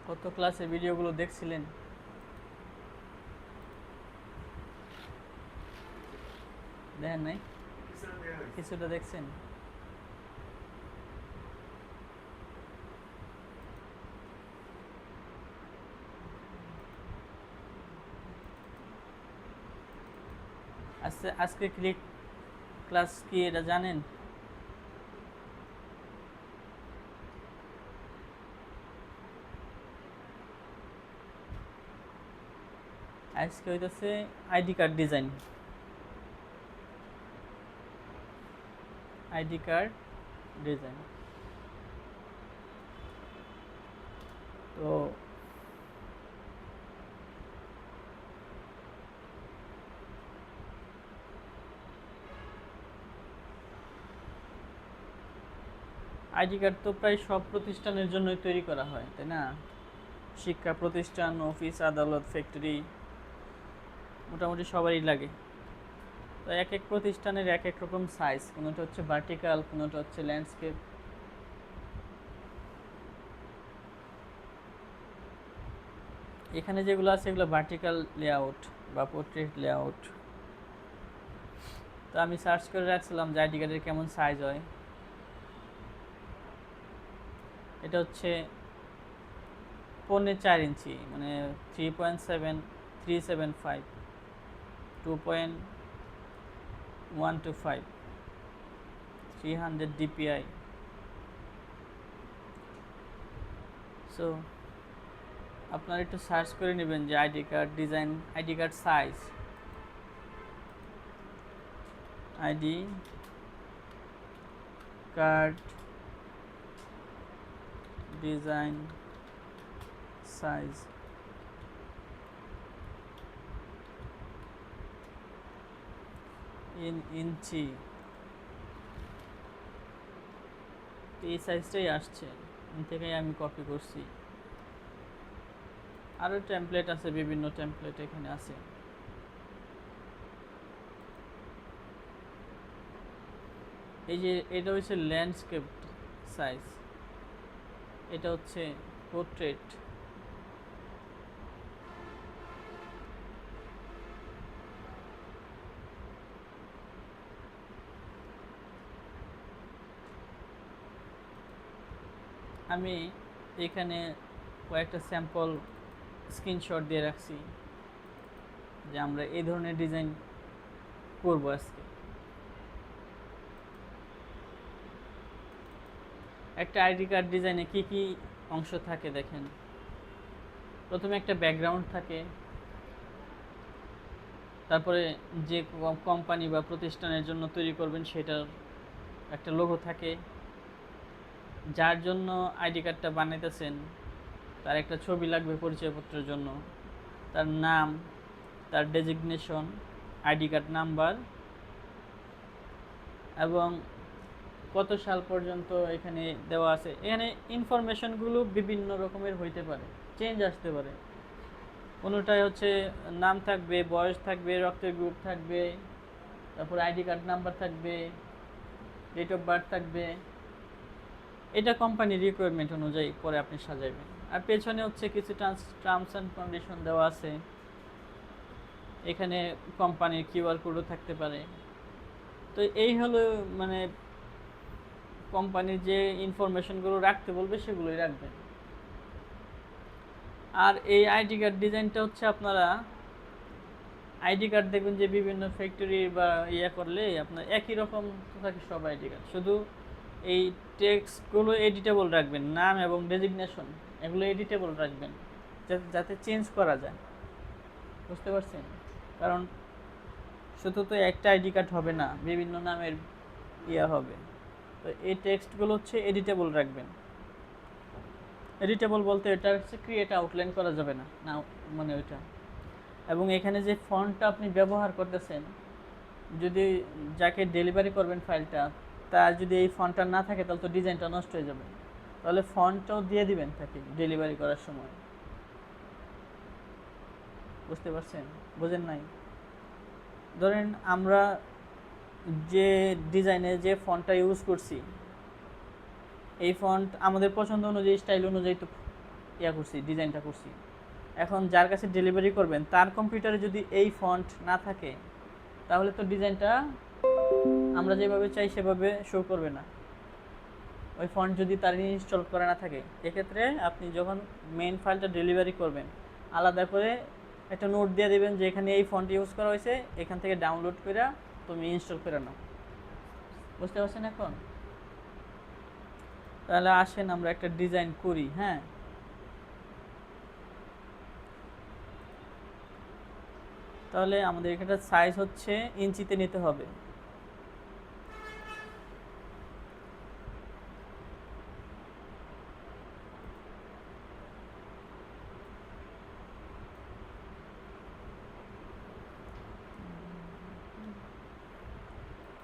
গত ক্লাসের ভিডিওগুলো দেখছিলেন? দেখেন নাই? কিছুটা দেখছেন? আজকে ক্লিক ক্লাস কি এটা জানেন? আজকে হইতেছে ID card design. ID card design. তো আইডি কার্ড তো প্রায় সব প্রতিষ্ঠানের জন্যই তৈরি করা হয়, তাই না? শিক্ষা প্রতিষ্ঠান, অফিস, আদালত, ফ্যাক্টরি, মোটামুটি সবারই লাগে। তো এক এক প্রতিষ্ঠানের এক এক রকম সাইজ, কোনোটা হচ্ছে ভার্টিক্যাল, কোনোটা হচ্ছে ল্যান্ডস্কেপ। এখানে যেগুলো আছে এগুলো ভার্টিক্যাল লেআউট বা পোর্ট্রেট লেআউট। তো আমি সার্চ করে রাখছিলাম যে আইডি কার্ডের কেমন সাইজ হয়। এটা হচ্ছে 4.5 ইঞ্চি, মানে 3.7375, 2.125, 300 DPI। সো আপনারা একটু সার্চ করে নেবেন যে ID card design, ID card size, ID card design size. Inch, এই সাইজটাই আসছে, থেকেই আমি কপি করছি। আরও টেমপ্লেট আছে, বিভিন্ন টেমপ্লেট এখানে আছে। এই যে এটা হচ্ছে ল্যান্ডস্কেপ সাইজ, এটা হচ্ছে পোর্ট্রেট। আমি এখানে কয়েকটা স্যাম্পল স্ক্রিনশট দিয়ে রাখছি যে আমরা এই ধরনের ডিজাইন করব আজকে। একটা আইডি কার্ড ডিজাইনে কি কি অংশ থাকে দেখেন। প্রথমে একটা ব্যাকগ্রাউন্ড থাকে, তারপরে যে কোম্পানি বা প্রতিষ্ঠানের জন্য তৈরি করবেন সেটার একটা লোগো থাকে, যার জন্য আইডি কার্ডটা বানাইতেছেন তার একটা ছবি লাগবে পরিচয়পত্রের জন্য, তার নাম, তার ডেজিগনেশন, আইডি কার্ড নাম্বার, এবং কত সাল পর্যন্ত এখানে দেওয়া আছে। এখানে ইনফরমেশনগুলো বিভিন্ন রকমের হইতে পারে, চেঞ্জ আসতে পারে। কোনোটাই হচ্ছে নাম থাকবে, বয়স থাকবে, রক্তের গ্রুপ থাকবে, তারপর আইডি কার্ড নাম্বার থাকবে, ডেট অফ বার্থ থাকবে। এটা কোম্পানির রিকোয়ারমেন্ট অনুযায়ী পরে আপনি সাজাইবেন। আর পেছনে হচ্ছে কিছু টার্মস অ্যান্ড কন্ডিশন দেওয়া আছে। এখানে কোম্পানির কিউআর কোডও থাকতে পারে। তো এই হলো মানে কোম্পানির যে ইনফরমেশনগুলো রাখতে বলবে সেগুলোই রাখবেন। আর এই আইডি কার্ড ডিজাইনটা হচ্ছে আপনারা আইডি কার্ড দেখবেন যে বিভিন্ন ফ্যাক্টরি বা করলে আপনার একই রকম থাকে সব আইডি কার্ড, শুধু এই টেক্সটগুলো এডিটেবল রাখবেন, নাম এবং ডেজিগনেশন এগুলো এডিটেবল রাখবেন যাতে চেঞ্জ করা যায়। বুঝতে পারছেন? কারণ শুধু তো একটা আইডি কার্ড হবে না, বিভিন্ন নামের হবে। তো এই টেক্সটগুলো হচ্ছে এডিটেবল রাখবেন। এডিটেবল বলতে এটা হচ্ছে ক্রিয়েট আউটলাইন করা যাবে না, না মানে ওইটা। এবং এখানে যে ফন্টটা আপনি ব্যবহার করতেছেন, যদি যাকে ডেলিভারি করবেন ফাইলটা তার যদি এই ফন্টটা না থাকে তাহলে তো ডিজাইনটা নষ্ট হয়ে যাবে। তাহলে ফন্টটাও দিয়ে দিবেন তাকে ডেলিভারি করার সময়। বুঝতে পারছেন? বোঝেন নাই? ধরেন আমরা যে ডিজাইনে যে ফন্টটা ইউজ করছি, এই ফন্ট আমাদের পছন্দ অনুযায়ী, স্টাইল অনুযায়ী তো করছি, ডিজাইনটা করছি। এখন যার কাছে ডেলিভারি করবেন তার কম্পিউটারে যদি এই ফন্ট না থাকে তাহলে তো ডিজাইনটা আমরা যেভাবে চাই সেভাবে শো করবে না, ওই ফন্ট যদি তার ইনস্টল করা না থাকে। এক্ষেত্রে আপনি যখন মেইন ফাইলটা ডেলিভারি করবেন আলাদা করে একটা নোট দিয়ে দেবেন যে এখানে এই ফন্ট ইউজ করা হয়েছে, এখান থেকে ডাউনলোড করে তুমি ইনস্টল করে নাও। বুঝতে পারছেন এখন? তাহলে আসেন আমরা একটা ডিজাইন করি। হ্যাঁ, তাহলে আমাদের এখানটা সাইজ হচ্ছে ইঞ্চিতে নিতে হবে।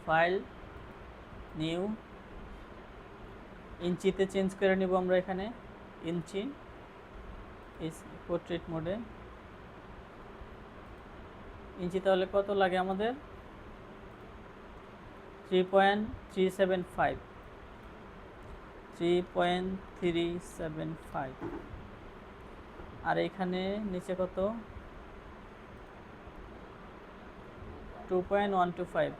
ফাইল, নিউ, ইঞ্চিতে চেঞ্জ করে নিব আমরা এখানে, ইঞ্চি, পোর্ট্রেট মোডে ইঞ্চি। তাহলে কত লাগে আমাদের? 3.375, 3.375। আর এখানে নিচে কত? 2.125,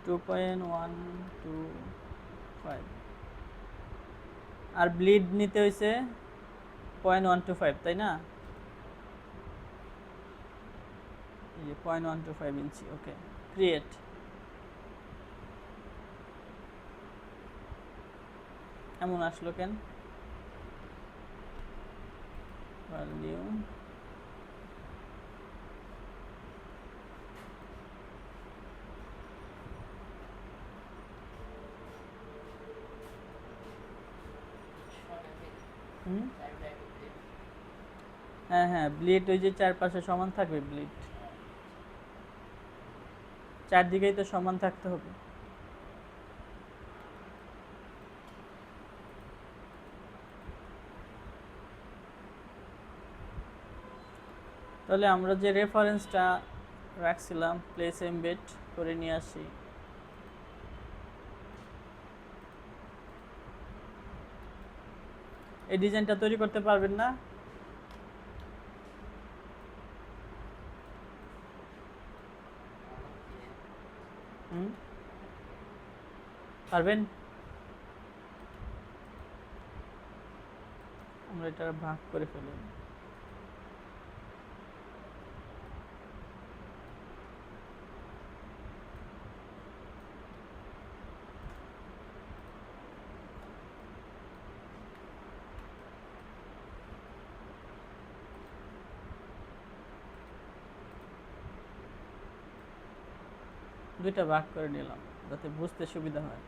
2.125। আর ব্লিড নিতে হয়েছে 0.125, তাই না? এই যে 0.125 ইঞ্চি। ওকে, ক্রিয়েট। এমন আসলো কেন? নিউ, হ্যাঁ হ্যাঁ, ব্লিড ওই যে চারপাশে সমান থাকবে, ব্লিড চারদিকেই তো সমান থাকতে হবে। তাহলে আমরা যে রেফারেন্সটা রাখছিলাম প্লেস এমবেড করে নিয়ে আসি। এই ডিজাইনটা তৈরি করতে পারবেন না? পারবেন? আমরা এটা ভাগ করে ফেলব। দুইটা ভাগ করে নিলাম যাতে বুঝতে সুবিধা হয়।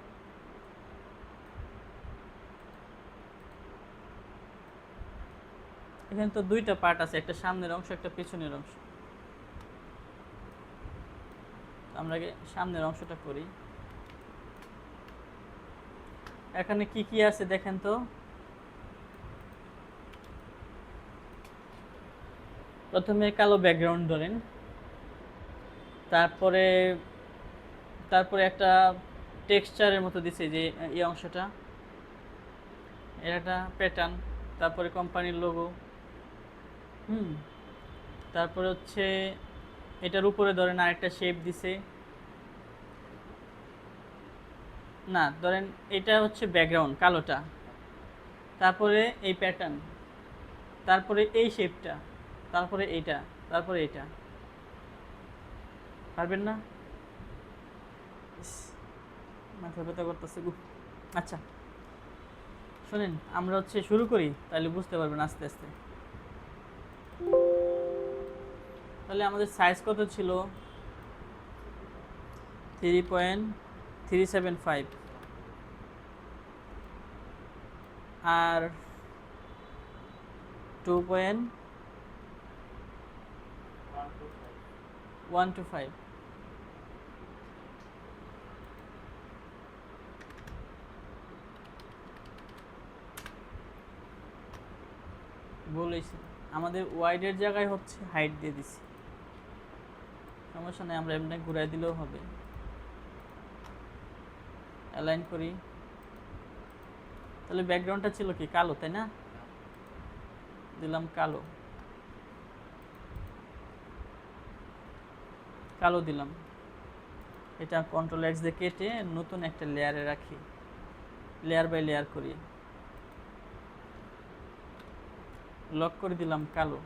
এখানে তো দুইটা পার্ট আছে, একটা সামনের অংশ একটা পেছনের অংশ। আমরা সামনের অংশটা করি। এখানে কি কি আছে দেখেন তো। প্রথমে কালো ব্যাকগ্রাউন্ড ধরেন, তারপরে একটা টেক্সচারের মতো দিছে যে এই অংশটা, এর একটা প্যাটার্ন, তারপরে কোম্পানির লোগো। তারপরে হচ্ছে এটার উপরে ধরেন আরেকটা শেপ দিছে। না, ধরেন এটা হচ্ছে ব্যাকগ্রাউন্ড কালোটা, তারপরে এই প্যাটার্ন, তারপরে এই শেপটা, তারপরে এইটা, তারপরে এইটা। পারবেন না? মাথা ব্যথা করতেছে। আচ্ছা শোনেন, আমরা হচ্ছে শুরু করি, তাহলে বুঝতে পারবেন আস্তে আস্তে। তাহলে আমাদের সাইজ কত ছিল? 3.375 আর 2.125। বলেছি আমাদের ওয়াইডের জায়গায় হচ্ছে হাইট দিয়ে দিছি, সমস্যা নেই, আমরা এমনি ঘুরাই দিলেও হবে। অ্যালাইন করি। তাহলে ব্যাকগ্রাউন্ডটা ছিল কি কালো, তাই না? দিলাম কালো, কালো দিলাম। এটা কন্ট্রোল এক্স দিয়ে কেটে নতুন একটা লেয়ারে রাখি, লেয়ার বাই লেয়ার করি, লক করে দিলাম কালো।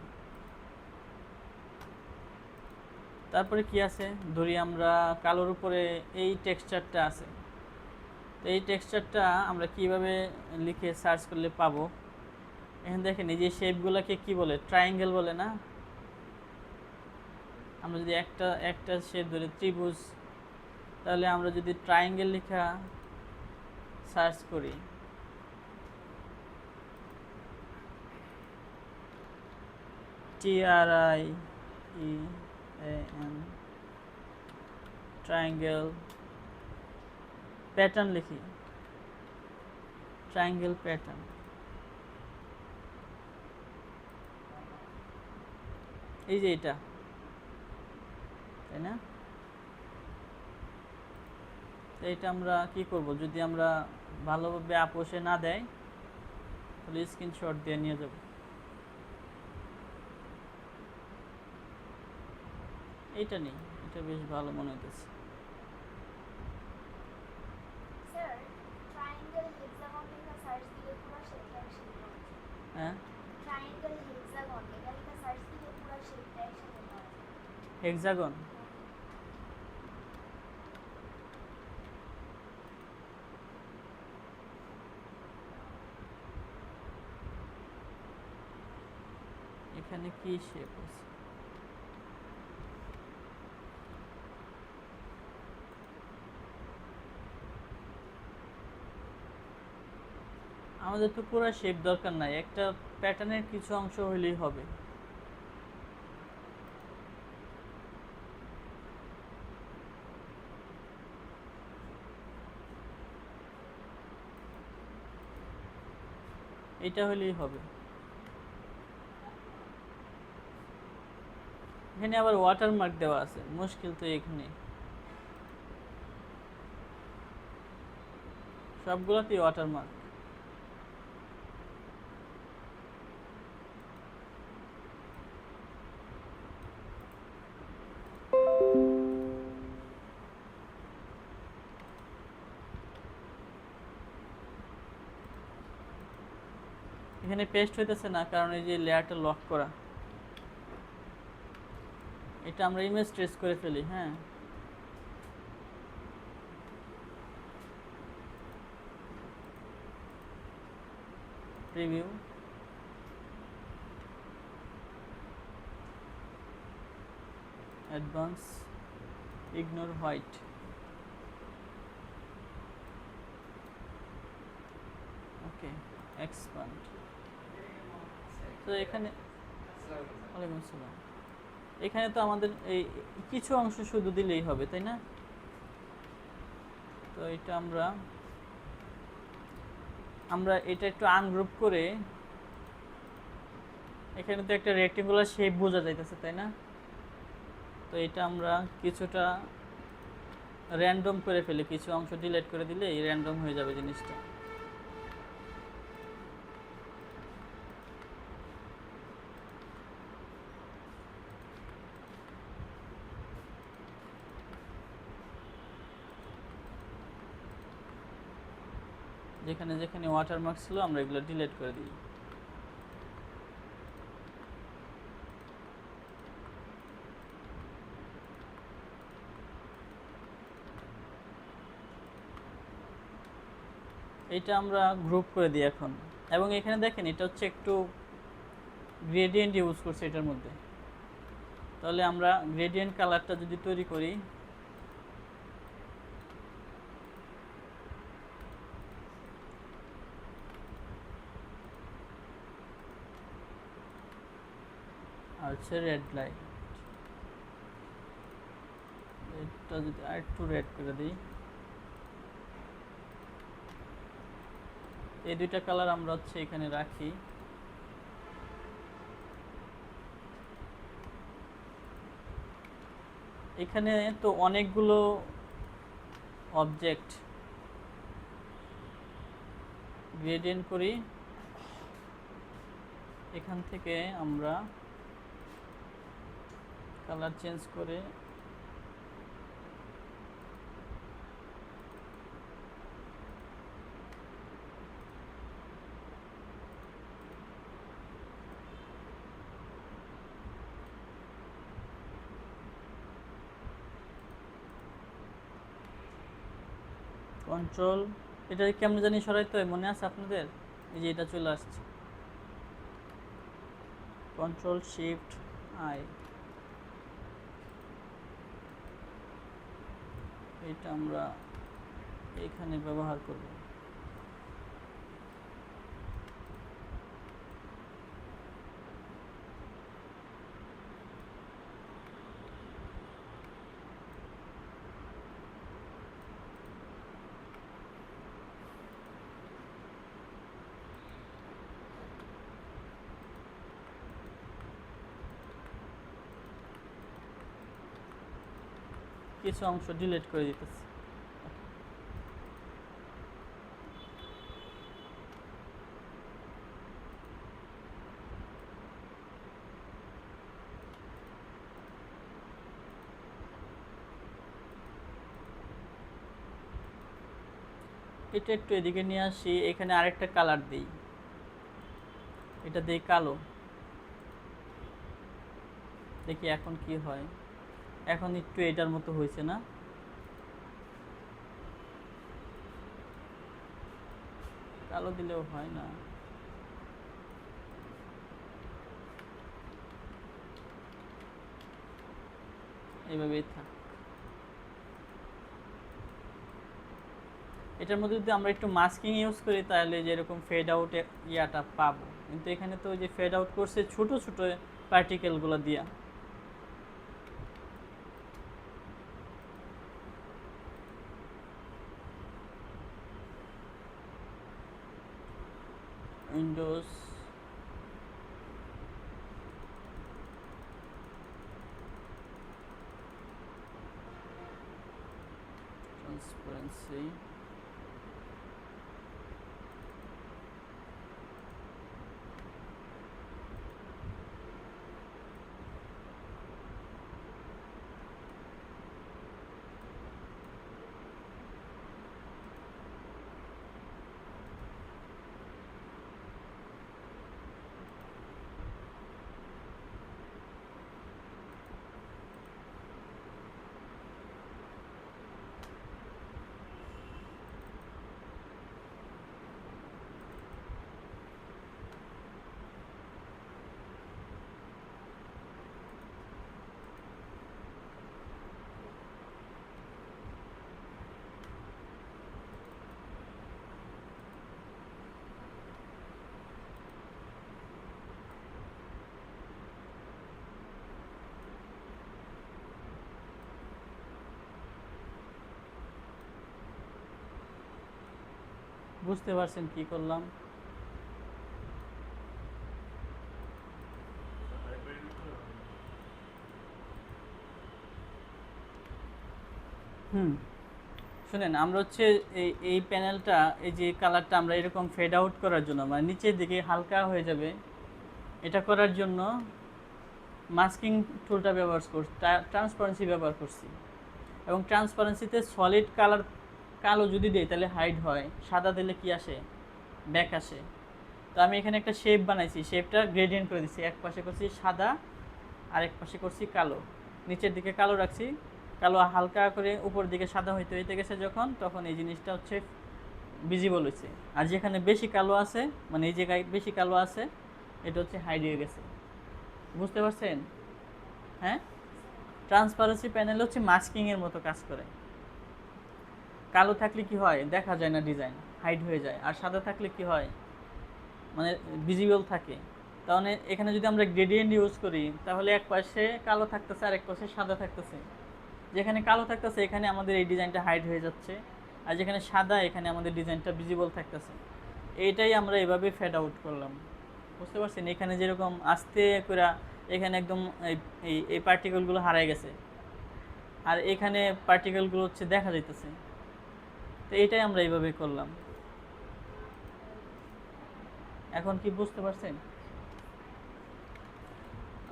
তারপরে কি আছে, ধরি আমরা কালোর উপরে এই টেক্সচারটা আছে, তো এই টেক্সচারটা আমরা কিভাবে লিখে সার্চ করলে পাবো। এখানে দেখেন এই যে শেপগুলোকে কি বলে, ট্রায়াঙ্গেল বলে না। আমরা যদি একটা শেপ ধরি ত্রিভুজ, তাহলে আমরা যদি ট্রায়াঙ্গেল লেখা সার্চ করি, TRIAN ট্রায়াঙ্গেল, প্যাটার্ন লিখি, ট্রায়াঙ্গেল প্যাটার্ন, এই যে এটা, তাই না। এইটা আমরা কি করব, যদি আমরা ভালোভাবে আপোষে না দেয় তাহলে স্ক্রিনশট দিয়ে নিয়ে যাব। এইটা নেই, এটা বেশ ভালো মনে হইতেছে। হ্যাঁ, হেক্সাগন, এখানে কি শেপ আছে, আমাদের তো পুরো শেপ দরকার নাই, একটা প্যাটার্নের কিছু অংশ হইলেই হবে। এটা হইলেই হবে। এখানে আবার ওয়াটারমার্ক দেওয়া আছে, মুশকিল তো এখানে, সবগুলোতেই ওয়াটারমার্ক। এখানে পেস্ট হইতেছে না কারণ এই যে লেয়ারটা লক করা, এটা আমরা ইমেজ ট্রেস করে ফেলি। হ্যাঁ, প্রিভিউ, অ্যাডভান্স, ইগনোর হোয়াইট, ওকে, এক্সপান্ড। তো এখানে ওয়ালাইকুম আসসালাম, এখানে তো আমাদের এই কিছু অংশ শুধু দিলেই হবে, তাই না। তো এটা আমরা এটা একটু আনগ্রুপ করে, এখানে তো একটা রেক্টেঙ্গুলার শেপ বোঝা যাইতেছে, তাই না। তো এটা আমরা কিছুটা র্যান্ডম করে ফেলি, কিছু অংশ ডিলিট করে দিলে এই র্যান্ডম হয়ে যাবে জিনিসটা। যেখানে যেখানে ওয়াটারমার্ক ছিল আমরা এগুলো ডিলিট করে দিই। এটা আমরা গ্রুপ করে দিই এখন, এবং এখানে দেখেন এটা হচ্ছে একটু গ্রেডিয়েন্ট ইউজ করছে এটার মধ্যে। তাহলে আমরা গ্রেডিয়েন্ট কালারটা যদি তৈরি করি, আর হচ্ছে রেড লাইট, এটা যদি আর একটু রেড করে দিই, এই দুইটা কালার আমরা হচ্ছে এখানে রাখি। এখানে তো অনেকগুলো অবজেক্ট, গ্রেডিয়েন্ট করি, এখান থেকে আমরা কালার চেঞ্জ করে কন্ট্রোল, এটা কেমন জানি সরাইতে হয় মনে আছে আপনাদের? এই যে এটা চলে আসছে, কন্ট্রোল শিফট আই, এটা আমরা এখানে ব্যবহার করব। কিছু অংশ ডিলিট করে দিতেছি। এটা একটু এদিকে নিয়ে আসি, এখানে আরেকটা কালার দিই, এটা দিই কালো, দেখি এখন কি হয়। এখন একটু এটার মতো হয়েছে না? কালো দিলেও হয় না, এইভাবেই থাক। এটার মধ্যে যদি আমরা একটু মাস্কিং ইউজ করি তাহলে যেরকম ফেড আউট ইয়াটা পাবো, কিন্তু এখানে তো যে ফেড আউট করছে ছোট ছোট পার্টিকেলগুলো দিয়া। উইন্ডোজ ট্রান্সপারেন্সি, বুঝতে পারছেন কি করলাম? শুনেন, আমরা হচ্ছে এই প্যানেলটা, এই যে কালারটা আমরা এরকম ফেড আউট করার জন্য, মানে নিচের দিকে হালকা হয়ে যাবে, এটা করার জন্য মাস্কিং টুলটা ব্যবহার করছি, ট্রান্সপারেন্সি ব্যবহার করছি। এবং ট্রান্সপারেন্সিতে সলিড কালার কালো যদি দেই তাহলে হাইড হয়, সাদা দিলে কি আসে? ব্যাক আসে। তো আমি এখানে একটা শেপ বানাইছি, শেপটা গ্রেডিয়েন্ট করে দিচ্ছি, এক পাশে করছি সাদা আর এক পাশে করছি কালো, নিচের দিকে কালো রাখছি, কালো হালকা করে উপর দিকে সাদা হইতে হইতে গেছে যখন, তখন এই জিনিসটা হচ্ছে ভিজিবল হয়েছে। আর যেখানে বেশি কালো আছে, মানে এই জায়গায় বেশি কালো আছে, এটা হচ্ছে হাইড হয়ে গেছে। বুঝতে পারছেন? হ্যাঁ, ট্রান্সপারেন্সি প্যানেল হচ্ছে মাস্কিংয়ের মতো কাজ করে। কালো থাকলে কি হয়? দেখা যায় না, ডিজাইন হাইড হয়ে যায়। আর সাদা থাকলে কি হয়? মানে ভিজিবল থাকে। তাহলে এখানে যদি আমরা গ্রেডিয়েন্ট ইউজ করি তাহলে এক পাশে কালো থাকতেছে আর এক পাশে সাদা থাকতেছে। যেখানে কালো থাকতেছে এখানে আমাদের এই ডিজাইনটা হাইড হয়ে যাচ্ছে, আর যেখানে সাদা এখানে আমাদের ডিজাইনটা ভিজিবল থাকতেছে। এইটাই আমরা এভাবে ফেড আউট করলাম। বুঝতে পারছেন? এখানে যেরকম আস্তে করে এখানে একদম এই পার্টিকেলগুলো হারাই গেছে, আর এখানে পার্টিকেলগুলো হচ্ছে দেখা যাইতেছে। তো এটাই আমরা এইভাবে করলাম। এখন কি বুঝতে পারছেন?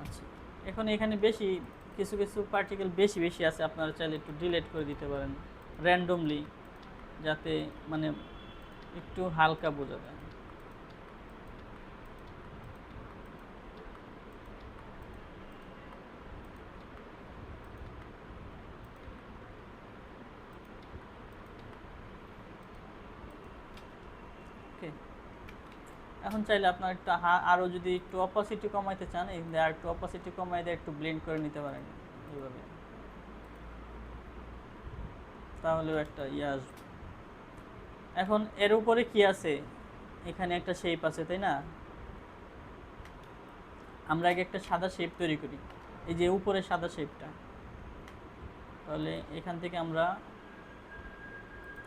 আচ্ছা, এখন এখানে বেশি কিছু কিছু পার্টিকেল বেশি বেশি আছে, আপনারা চাইলে একটু ডিলিট করে দিতে পারেন র্যান্ডমলি, যাতে মানে একটু হালকা বোঝা যায়। ওকে, এখন চাইলে আপনার একটু আরও যদি একটু অপাসিটি কমাইতে চান, এখানে আর একটু অপাসিটি কমাই দিয়ে একটু ব্লেন্ড করে নিতে পারেন এইভাবে, তাহলেও একটা ইয়ে আসবে। এখন এর উপরে কি আছে, এখানে একটা শেপ আছে তাই না, আমরা আগে একটা সাদা শেপ তৈরি করি, এই যে উপরে সাদা শেপটা, তাহলে এখান থেকে আমরা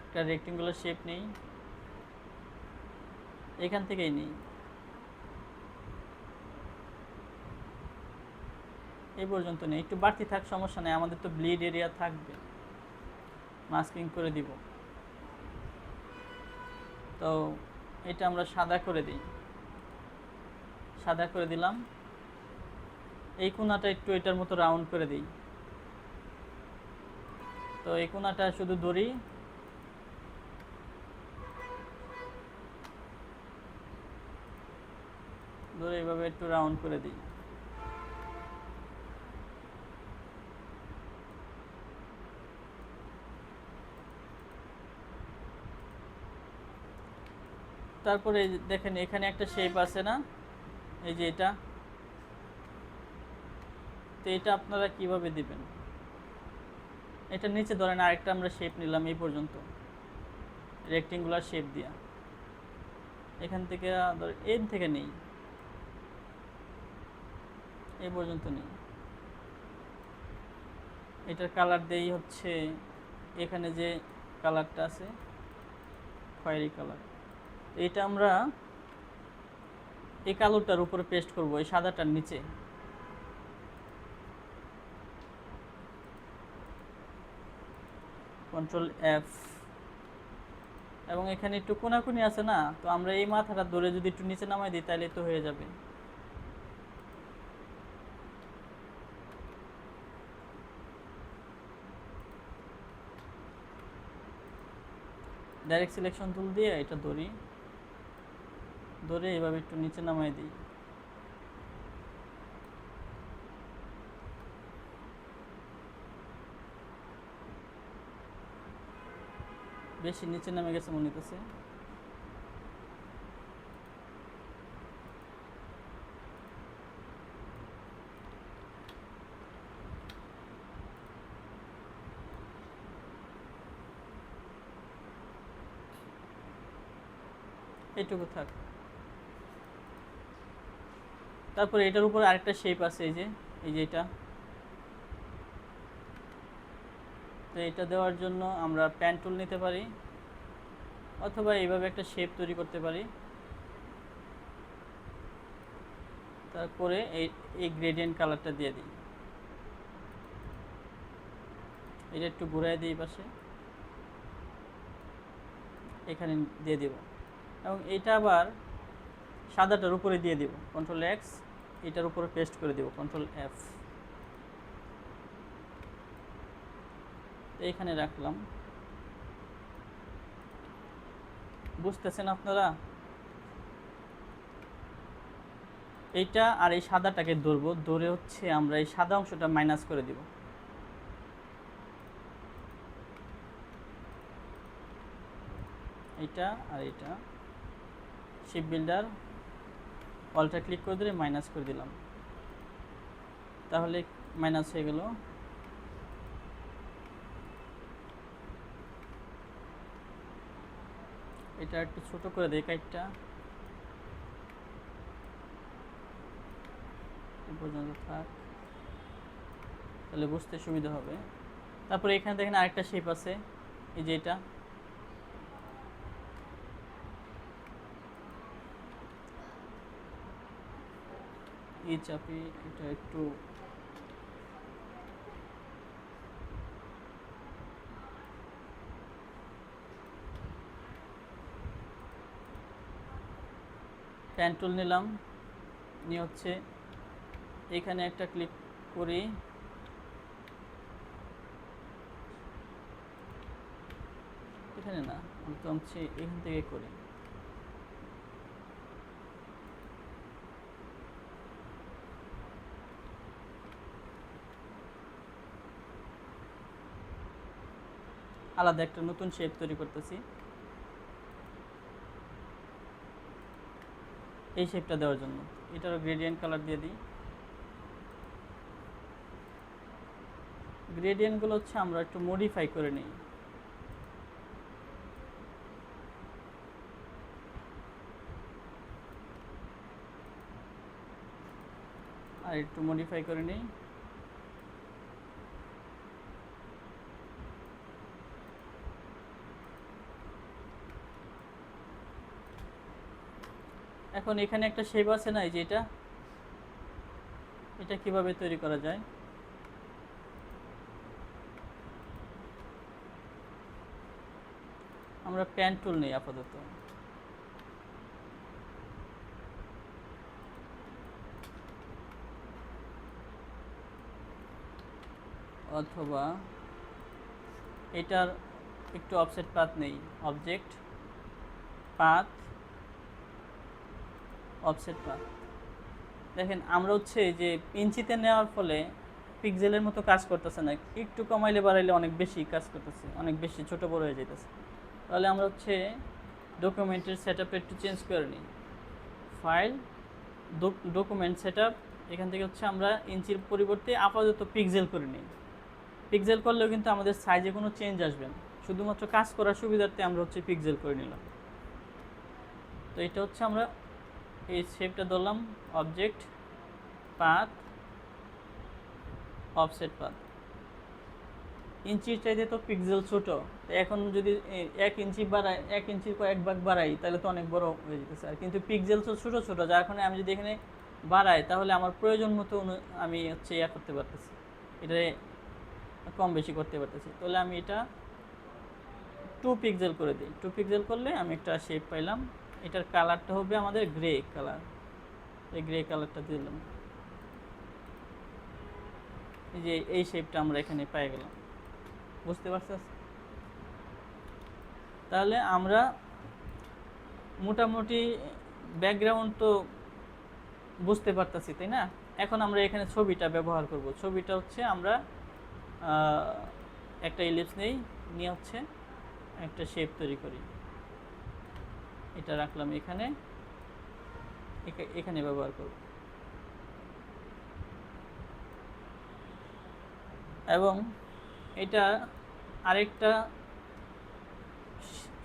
একটা রেক্টেঙ্গুলার শেপ নেই, এখান থেকেই নেই, এই পর্যন্ত নেই, একটু বাড়তি থাক সমস্যা নেই, আমাদের তো ব্লিড এরিয়া থাকবে, মাস্কিং করে দিব। তো এটা আমরা সাদা করে দিই, সাদা করে দিলাম, এই কোণাটা একটু এটার মতো রাউন্ড করে দিই, তো এই কোণাটা শুধু ধরি, ধরে এইভাবে একটু রাউন্ড করে দিই, তারপরে দেখেন এখানে একটা শেপ আছে না, এই যে এটা, তো এটা আপনারা কিভাবে দিবেন, এটা নিচে ধরেন আরেকটা আমরা শেপ নিলাম এই পর্যন্ত, রেক্টেঙ্গুলার শেপ দিয়া, এখান থেকে এন থেকে নেই, এই পর্যন্ত নেই, এটার কালার দেই হচ্ছে এখানে যে কালারটা আছে খয়েরি কালার, এটা আমরা এই কালোটার উপরে পেস্ট করব, এই সাদাটার নিচে, কন্ট্রোল এফ, এবং এখানে একটু কোনাকুনি আছে না, তো আমরা এই মাথাটা ধরে যদি একটু নিচে নামাই দিই তাহলে তো হয়ে যাবে। ডাইরেক্ট সিলেকশন টুল দিয়ে এটা ধরি, ধরে এভাবে একটু নিচে নামাই দিই, বেশি নিচে নামে গেছে মনে হইতেছে, এইটুকু থাক। তারপরে এটার উপরে আরেকটা শেপ আছে, এই যে এটা, তো এটা দেওয়ার জন্য আমরা প্যান টুল নিতে পারি, অথবা এইভাবে একটা শেপ তৈরি করতে পারি, তারপরে এই গ্রেডিয়েন্ট কালারটা দিয়ে দিই, এটা একটু ঘুরাই দিই পাশে, এখানে দিয়ে দেব, এবং এটা আবার সাদাটার উপরে দিয়ে দেব, কন্ট্রোল এক্স, এটার উপরে পেস্ট করে দেব, কন্ট্রোল এফ, এইখানে রাখলাম, বুঝতেছেন আপনারা, এইটা আর এই সাদাটাকে ধরবো, ধরে হচ্ছে আমরা এই সাদা অংশটা মাইনাস করে দিব, এইটা আর এটা, শিপ বিল্ডার অলটা ক্লিক করে দিলে মাইনাস করে দিলাম, তাহলে মাইনাস হয়ে গেল। এটা একটু ছোট করে দেই কাইটটা, এই পর্যন্ত থাক, তাহলে বুঝতে সুবিধা হবে। তারপরে এখানে দেখেন আরেকটা শেপ আছে, এই যে এটা, এই চাপি, এটা একটু প্যান টুল নিলাম, নিয়ে হচ্ছে এখানে একটা ক্লিক করি, এখানে না, আমি তো এখান থেকে করি। আলাদা একটা নতুন শেপ তৈরি করতেছি। এই শেপটা দেওয়ার জন্য এটারও গ্রেডিয়েন্ট কালার দিয়ে দিই। গ্রেডিয়েন্টগুলো হচ্ছে আমরা একটু মডিফাই করে নিই। আর একটু মডিফাই করে নিই। এখন এখানে একটা শেপ আছে না, এই যে এটা কিভাবে তৈরি করা যায়? আমরা প্যান টুল নেই আপাতত। অথবা এটার একটু অফসেট পাথ নেই, অবজেক্ট পাথ, অফসেট পাথ। দেখেন আমরা হচ্ছে যে ইঞ্চিতে নেওয়ার ফলে পিক্সেলের মতো কাজ করতেছে না, একটু কমাইলে বাড়াইলে অনেক বেশি কাজ করতেছে, অনেক বেশি ছোট বড় হয়ে যেতেছে। তাহলে আমরা হচ্ছে ডকুমেন্টের সেটআপটা একটু চেঞ্জ করে নিই। ফাইল, ডকুমেন্ট সেটআপ, এখান থেকে হচ্ছে আমরা ইঞ্চির পরিবর্তে আপাতত পিক্সেল করে নিই। পিক্সেল করলেও কিন্তু আমাদের সাইজে কোনো চেঞ্জ আসবে না, শুধুমাত্র কাজ করার সুবিধার্থে আমরা হচ্ছে পিক্সেল করে নিলাম। তো এটা হচ্ছে আমরা এই শেপটা ধরলাম, অবজেক্ট পাথ, অফসেট পাথ। ইঞ্চির চাইতে তো পিক্সেল ছোট, এখন যদি 1 ইঞ্চি বাড়াই, 1 ইঞ্চির কয়েক ভাগ বাড়াই, তাহলে তো অনেক বড় হয়ে যেতেছে। আর কিন্তু পিক্সেল তো ছোট ছোট, যার কারণে আমি যদি এখানে বাড়াই তাহলে আমার প্রয়োজন মতো আমি হচ্ছে করতে পারতেছি, এটা কম বেশি করতে পারতেছি। তাহলে আমি এটা 2 পিক্সেল করে দিই। 2 পিক্সেল করলে আমি একটা শেপ পাইলাম। এটার কালারটা হবে আমাদের গ্রে কালার, এই গ্রে কালারটা দিলাম। এই যে এই শেপটা আমরা এখানে পেয়ে গেলাম, বুঝতে পারছিস? তাহলে আমরা মোটামুটি ব্যাকগ্রাউন্ড তো বুঝতে পারতেছি, তাই না? এখন আমরা এখানে ছবিটা ব্যবহার করব। ছবিটা হচ্ছে আমরা একটা ইলিপস নেই, নিয়ে হচ্ছে একটা শেপ তৈরি করি। এটা রাখলাম এখানে, এখানে ব্যবহার করব। এবং এটা আরেকটা,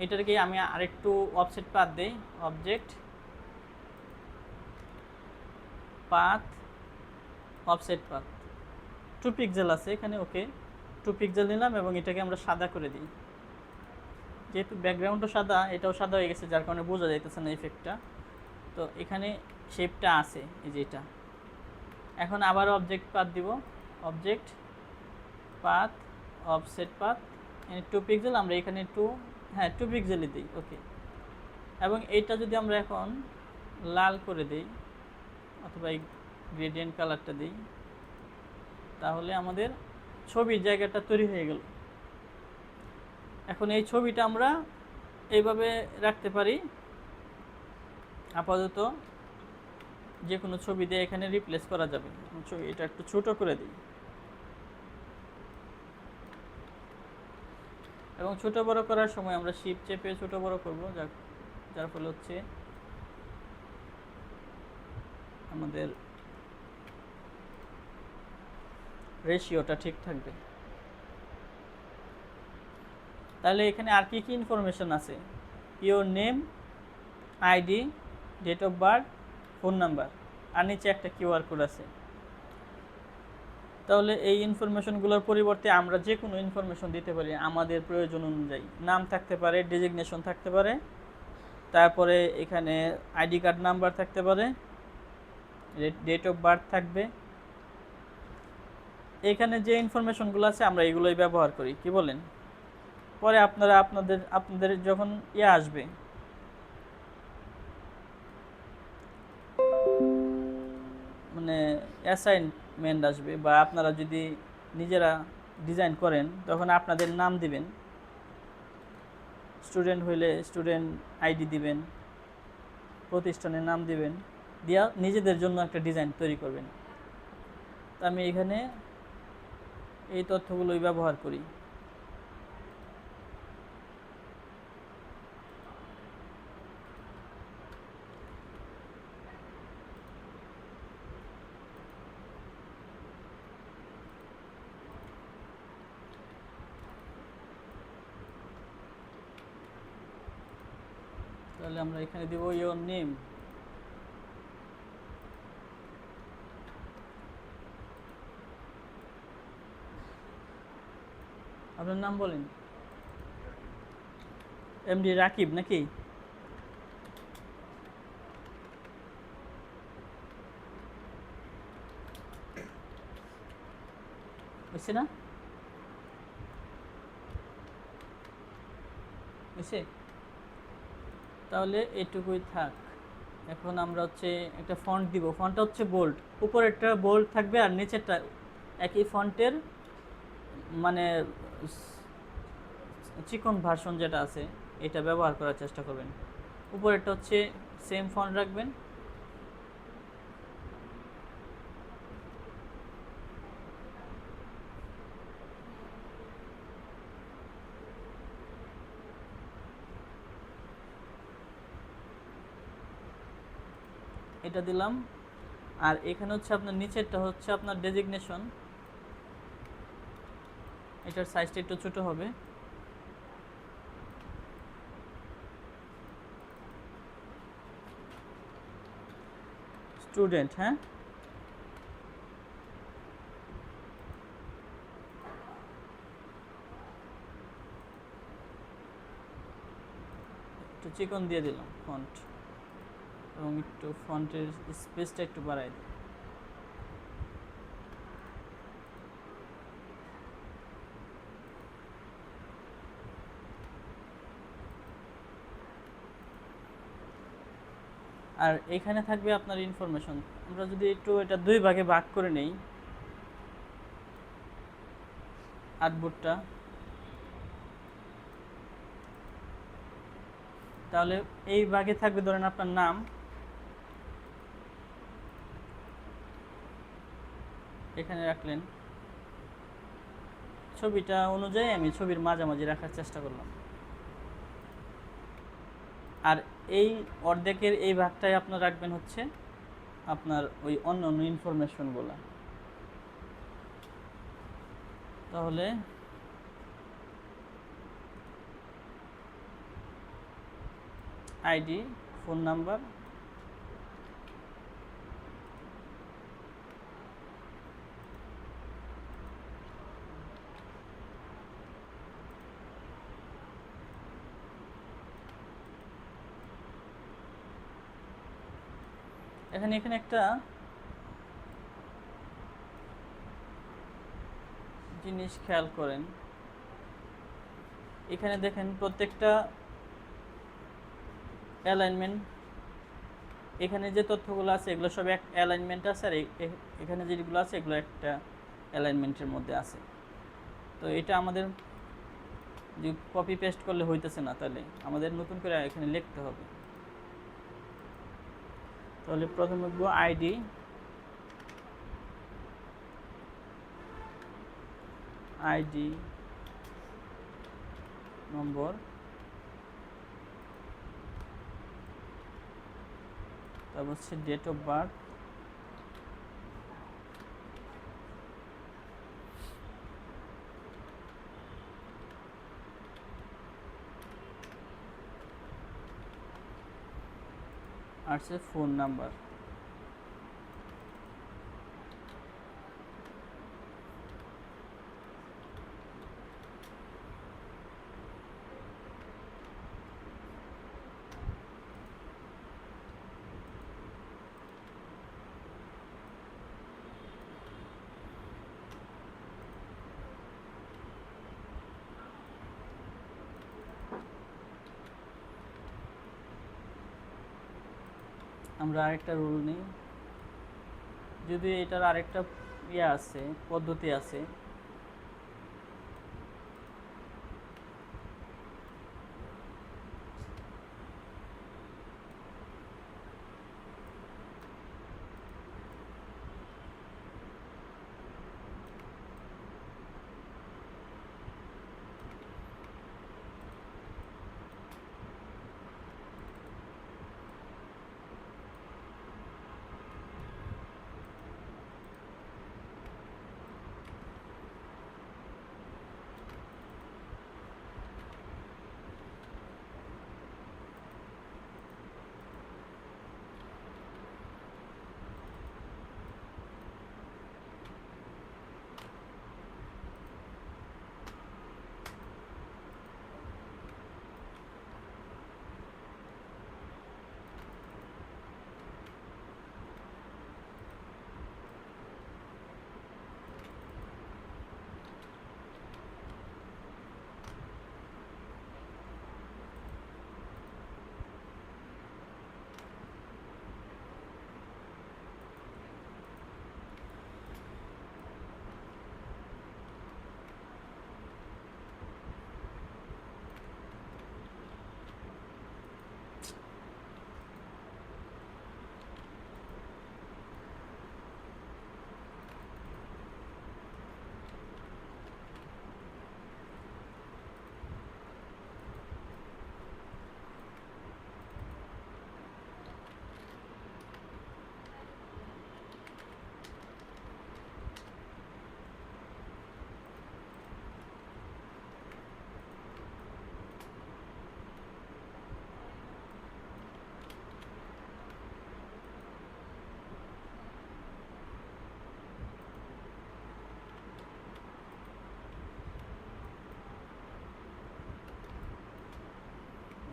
এটাকে আমি আরেকটু অফসেট পাথ দেই, object path, offset path. 2 pixel আছে এখানে, ওকে 2 পিক্সেল নিলাম এবং এটাকে আমরা সাদা করে দিই। যেহেতু ব্যাকগ্রাউন্ডও সাদা, এটাও সাদা হয়ে গেছে, যার কারণে বোঝা যাইতেছে না এফেক্টটা। তো এখানে শেপটা আছে, এই যে এটা। এখন আবার অবজেক্ট পাথ দিব, object path, offset path, 2 pixel, আমরা এখানে 2 পিক্সেলই দিই, ওকে। এবং এইটা যদি আমরা এখন লাল করে দিই অথবা এই গ্রেডিয়েন্ট কালারটা দিই, তাহলে আমাদের ছবির জায়গাটা তৈরি হয়ে গেল। এখন এই ছবিটা আমরা এইভাবে রাখতে পারি, আপাতত যে কোনো ছবি দিয়ে এখানে রিপ্লেস করা যাবে। এটা একটু ছোট করে দিই, এবং ছোট বড় করার সময় আমরা শিফট চেপে ছোট বড় করব, যার ফলে হচ্ছে আমাদের রেশিওটা ঠিক থাকবে। তাহলে এখানে আর কি কি ইনফরমেশন আছে? Your name, ID, date of birth, phone number, আর নিচে একটা কিউআর কোড আছে। তাহলে এই ইনফরমেশনগুলোর পরিবর্তে আমরা যে কোনো ইনফরমেশন দিতে পারি আমাদের প্রয়োজন অনুযায়ী। নাম থাকতে পারে, ডেজিগনেশন থাকতে পারে, তারপরে এখানে আইডি কার্ড নাম্বার থাকতে পারে, ডেট অফ বার্থ থাকবে। এখানে যে ইনফরমেশনগুলো আছে আমরা এগুলোই ব্যবহার করি, কি বলেন? পরে আপনারা আপনাদের যখন আসবে, মানে মানে অ্যাসাইনমেন্ট আসবে, বা আপনারা যদি নিজেরা ডিজাইন করেন তখন আপনাদের নাম দিবেন। স্টুডেন্ট হইলে স্টুডেন্ট আইডি দিবেন, প্রতিষ্ঠানের নাম দিবেন, দিয়া নিজেদের জন্য একটা ডিজাইন তৈরি করবেন। তো আমি এখানে এই তথ্যগুলোই ব্যবহার করি। তাহলে আমরা এখানে দিব ইওর নেম। আপনার নাম বলেন। এমডি রাকিব নাকি? বুঝছি না, বুঝছে? তাহলে এটুকুই থাক। এখন আমরা হচ্ছে একটা ফন্ট দিব। ফন্টটা হচ্ছে বোল্ড, উপরেরটা বোল্ড থাকবে আর নিচেরটা একই ফন্টের মানে চিকন ভার্সন যেটা আছে এটা ব্যবহার করার চেষ্টা করবেন। উপরেরটা হচ্ছে সেম ফন্ট রাখবেন। এটা দিলাম। আর এখানে হচ্ছে আপনার নিচেরটা হচ্ছে আপনার ডেজিগনেশন, এটার সাইজটা একটু ছোট হবে। স্টুডেন্ট, হ্যাঁ, একটু চিকন দিয়ে দিলাম ফন্ট, এবং একটু ফন্টের স্পেসটা একটু বাড়াই দিই। আর এখানে থাকবে আপনার ইনফরমেশন। আমরা যদি একটু এটা দুই ভাগে ভাগ করে নেই, আর্টবোর্ডটা, তাহলে এই ভাগে থাকবে ধরেন আপনার নাম, এখানে রাখলেন। ছবিটা অনুযায়ী আমি ছবির মাঝামাঝি রাখার চেষ্টা করলাম। আর এই অর্ধেকের এই ভাগটাই আপনার রাখবেন হচ্ছে আপনার ওই অন্য অন্য ইনফরমেশনগুলো। তাহলে আইডি, ফোন নাম্বার, এখানে এখানে একটা জিনিস খেয়াল করেন। এখানে দেখেন প্রত্যেকটা অ্যালাইনমেন্ট, এখানে যে তথ্যগুলো আছে এগুলো সব এক অ্যালাইনমেন্ট আছে, আর এখানে যেগুলো আছে এগুলো একটা অ্যালাইনমেন্টের মধ্যে আছে। তো এটা আমাদের যে কপি পেস্ট করলে হইতেছে না, তাহলে আমাদের নতুন করে এখানে লিখতে হবে। তাহলে প্রথমে লিখব আইডি, আইডি নম্বর, তারপর হচ্ছে ডেট অফ বার্থ, আর হচ্ছে ফোন নাম্বার। আমরা আরেকটা রুল নিই, যদি এটার আরেকটা ইয়ে আছে, পদ্ধতি আছে।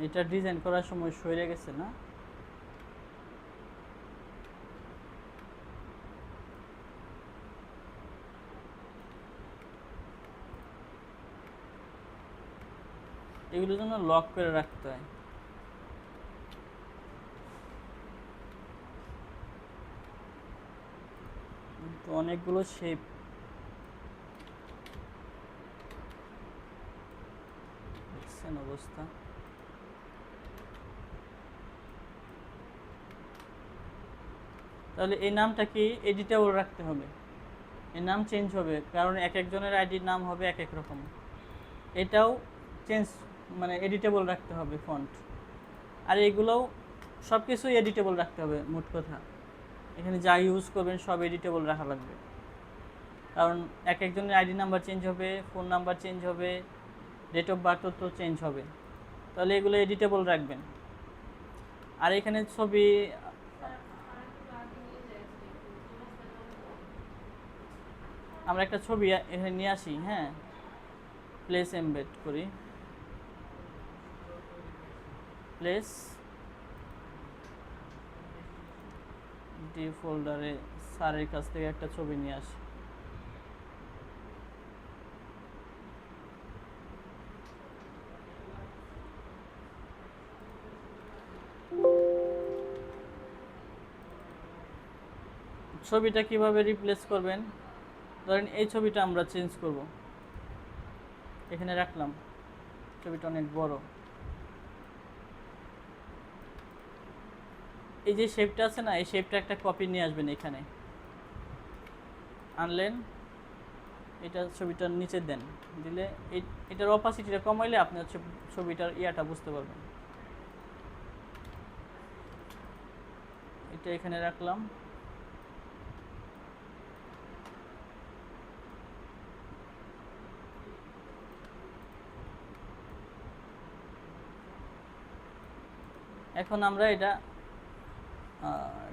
এটা ডিজাইন করার সময় সরে গেছে না? এগুলোর জন্য লক করে রাখতে হয়। তো অনেকগুলো শেপ, দেখছেন অবস্থা। তাহলে এই নামটা কি এডিটেবল রাখতে হবে, এই নাম চেঞ্জ হবে, কারণ এক একজনের আইডির নাম হবে এক এক রকম। এটাও চেঞ্জ মানে এডিটেবল রাখতে হবে ফন্ট, আর এগুলোও সব কিছুই এডিটেবল রাখতে হবে। মোট কথা এখানে যা ইউজ করবেন সব এডিটেবল রাখা লাগবে, কারণ এক একজনের আইডি নাম্বার চেঞ্জ হবে, ফোন নাম্বার চেঞ্জ হবে, ডেট অফ বার্থ তো চেঞ্জ হবে। তাহলে এগুলো এডিটেবল রাখবেন। আর এখানে ছবি, আমরা একটা ছবি এখানে নিয়ে আসি। হ্যাঁ, প্লেস এমবেড করি, প্লেস ডি ফোল্ডারে স্যারের কাছ থেকে একটা ছবি নিয়ে আসি। ছবিটা কিভাবে রিপ্লেস করবেন, ধরেন এই ছবিটা আমরা চেঞ্জ করব, এখানে রাখলাম, ছবিটা অনেক বড়। এই যে শেপটা আছে না, এই শেপটা একটা কপি নিয়ে আসবেন, এখানে আনলেন, এটা ছবিটার নিচে দেন, দিলে এটার অপাসিটিটা কমাইলে আপনি হচ্ছে ছবিটার ইয়াটা বুঝতে পারবেন। এটা এখানে রাখলাম, এখন আমরা এটা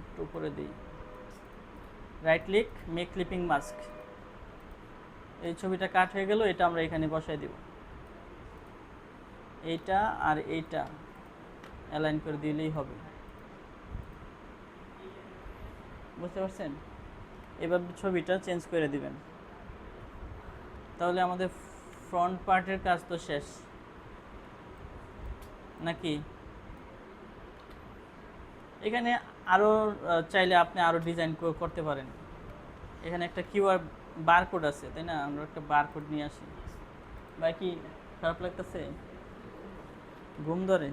একটু করে দিই, right click, make clipping mask. এই ছবিটা কাট হয়ে গেল, এটা আমরা এখানে বসাই দেব। এইটা আর এইটা অ্যালাইন করে দিলেই হবে, বুঝতে পারছেন? এবার ছবিটা চেঞ্জ করে দিবেন, তাহলে আমাদের ফ্রন্ট পার্টের কাজ তো শেষ নাকি? এখানে আরও চাইলে আপনি আরও ডিজাইন করতে পারেন। এখানে একটা কিউআর বারকোড আছে, তাই না? আমরা একটা বারকোড নিয়ে আসি। ভাই কি খারাপ লাগতেছে? ঘুম ধরে?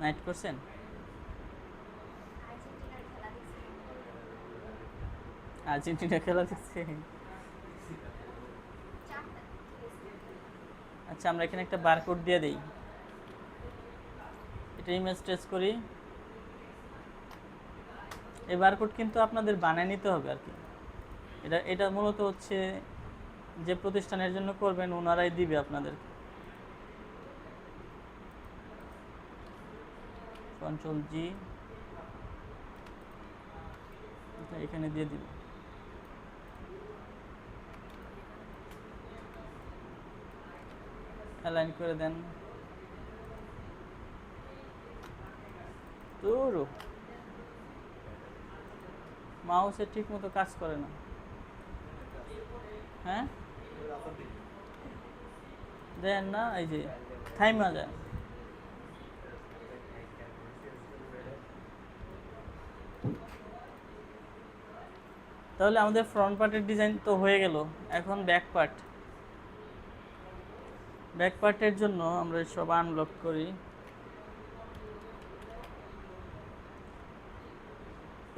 নাইট করছেন? আর্জেন্টিনা খেলা দেখছে? আচ্ছা, আমরা এখানে একটা বারকোড দিয়ে দিই। এটা ইমেজ ট্রেস করি। এই বারকোড কিন্তু আপনাদের বানায় নিতে হবে আর কি। এটা মূলত হচ্ছে যে প্রতিষ্ঠানের জন্য করবেন ওনারাই দিবে আপনাদেরকে। কন্ট্রোল জি, এটা এখানে দিয়ে দিব। অ্যালাইন করে দেন। তোর মাউসে ঠিক মতো কাজ করে না। হ্যাঁ, দেন না, এই যে থাইমা যায়। তাহলে আমাদের ফ্রন্ট পার্টের ডিজাইন তো হয়ে গেল। এখন ব্যাক পার্ট। ব্যাক পার্টের জন্য আমরা সব আনলক করি।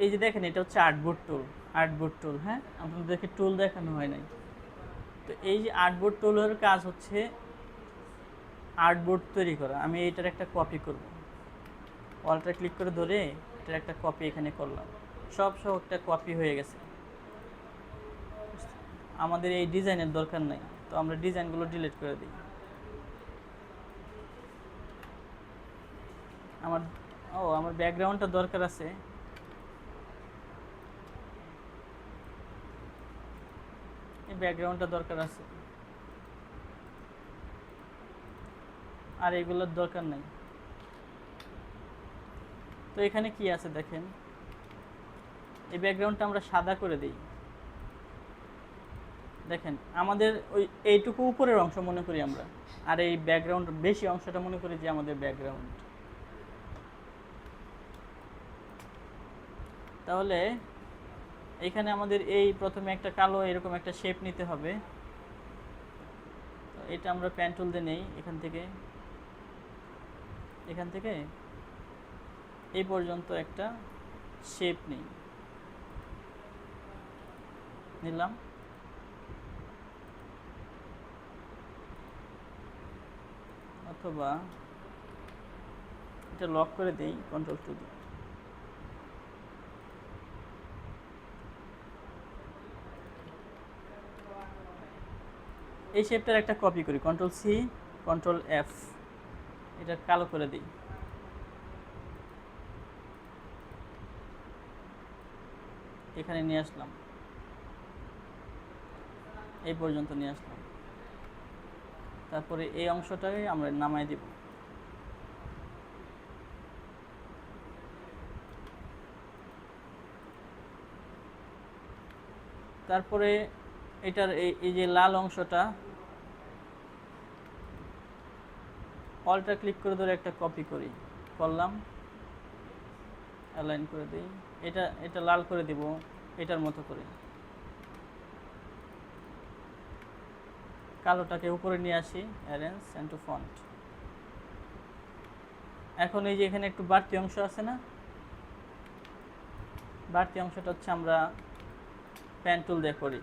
এই যে দেখেন, এটা হচ্ছে আর্টবোর্ড টুল। আর্টবোর্ড টুল, হ্যাঁ, আপনাদেরকে টুল দেখানো হয় নাই। তো এই যে আর্টবোর্ড টুলের কাজ হচ্ছে আর্টবোর্ড তৈরি করা। আমি এইটার একটা কপি করব। অলটা ক্লিক করে ধরে এটার একটা কপি এখানে করলাম। সব একটা কপি হয়ে গেছে। আমাদের এই ডিজাইনের দরকার নাই, তো আমরা ডিজাইনগুলো ডিলিট করে দিই। আমার আমার ব্যাকগ্রাউন্ডটা দরকার আছে। এই ব্যাকগ্রাউন্ডটা দরকার আছে, আর এগুলোর দরকার নাই। তো এখানে কি আছে দেখেন, এই ব্যাকগ্রাউন্ডটা আমরা সাদা করে দিই। দেখেন, আমাদের ওই এইটুকু উপরের অংশ মনে করি আমরা, আর এই ব্যাকগ্রাউন্ড বেশি অংশটা মনে করি যে আমাদের ব্যাকগ্রাউন্ড। তাহলে এখানে আমাদের এই প্রথমে একটা কালো এরকম একটা শেপ নিতে হবে। তো এটা আমরা পেন টুল দিয়ে নেই। এখান থেকে এই পর্যন্ত একটা শেপ নিলাম। অথবা এটা লক করে দেই কন্ট্রোল টু দিয়ে। এই শেপটার একটা কপি করি, কন্ট্রোল সি, কন্ট্রোল এফ, এটা কালো করে দিই। এখানে নিয়ে আসলাম, এই পর্যন্ত নিয়ে আসলাম। তারপরে এই অংশটাকে আমরা নামাই দিব। তারপরে এটার এই যে লাল অংশটা অলটা ক্লিক করে ধরে একটা কপি করলাম, অ্যালাইন করে দিই। এটা লাল করে দিব এটার মতো করে। কালোটাকে উপরে নিয়ে আসি, অ্যারেঞ্জ এন্ড টু ফন্ট। এখন এই যে এখানে একটু বাড়তি অংশ আছে না, বাড়তি অংশটা হচ্ছে আমরা পেন টুল দিয়ে করি।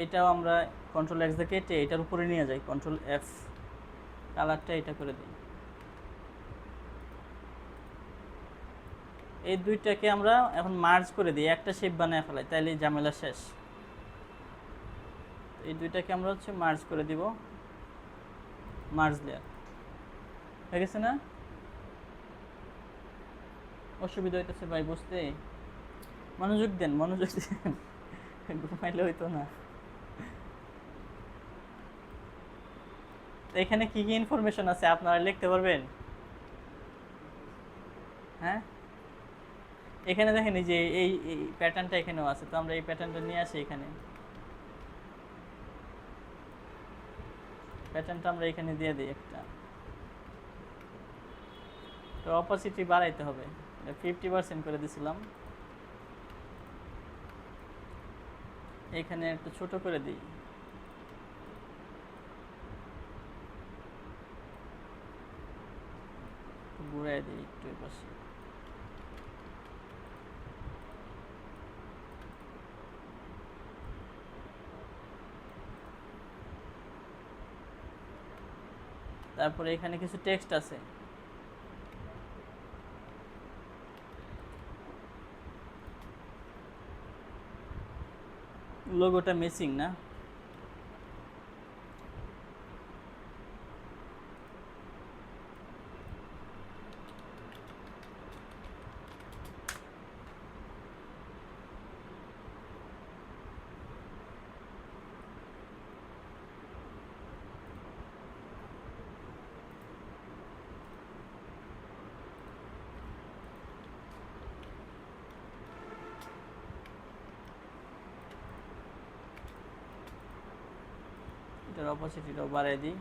এটাও আমরা কন্ট্রোল এক্স দিয়ে কেটে এটার উপরে নিয়ে যাই, কন্ট্রোল এফ, কালারটা এটা করে দিই। এই দুইটাকে আমরা এখন মার্জ করে দিই, একটা শেপ বানায় ফেলাই, তাইলে ঝামেলা শেষ। এই দুইটাকে আমরা হচ্ছে মার্জ করে দিব, মার্জ লেয়ার হয়ে গেছে না? অসুবিধা হইতেছে ভাই বুঝতে, মনোযোগ দেন মনোযোগ দেন, ঘুমাইলে হইতো না। তো এখানে কি কি ইনফরমেশন আছে আপনারা লিখতে পারবেন? হ্যাঁ, এখানে দেখেন এই যে এই প্যাটার্নটা এখানেও আছে, তো আমরা এই প্যাটার্নটা নিয়ে আসি এখানে, প্যাটার্নটা আমরা এখানে দিয়ে দিই একটা। তো অপাসিটি বাড়াইতে হবে, 50% করে দিছিলাম, এখানে একটু ছোট করে দিই, ঘুরাই দিই একটু এই পাশে। তারপরে এখানে কিছু টেক্সট আছে, লোগোটা মিসিং না, এটার অপাসিটিটাও বাড়াই দিই।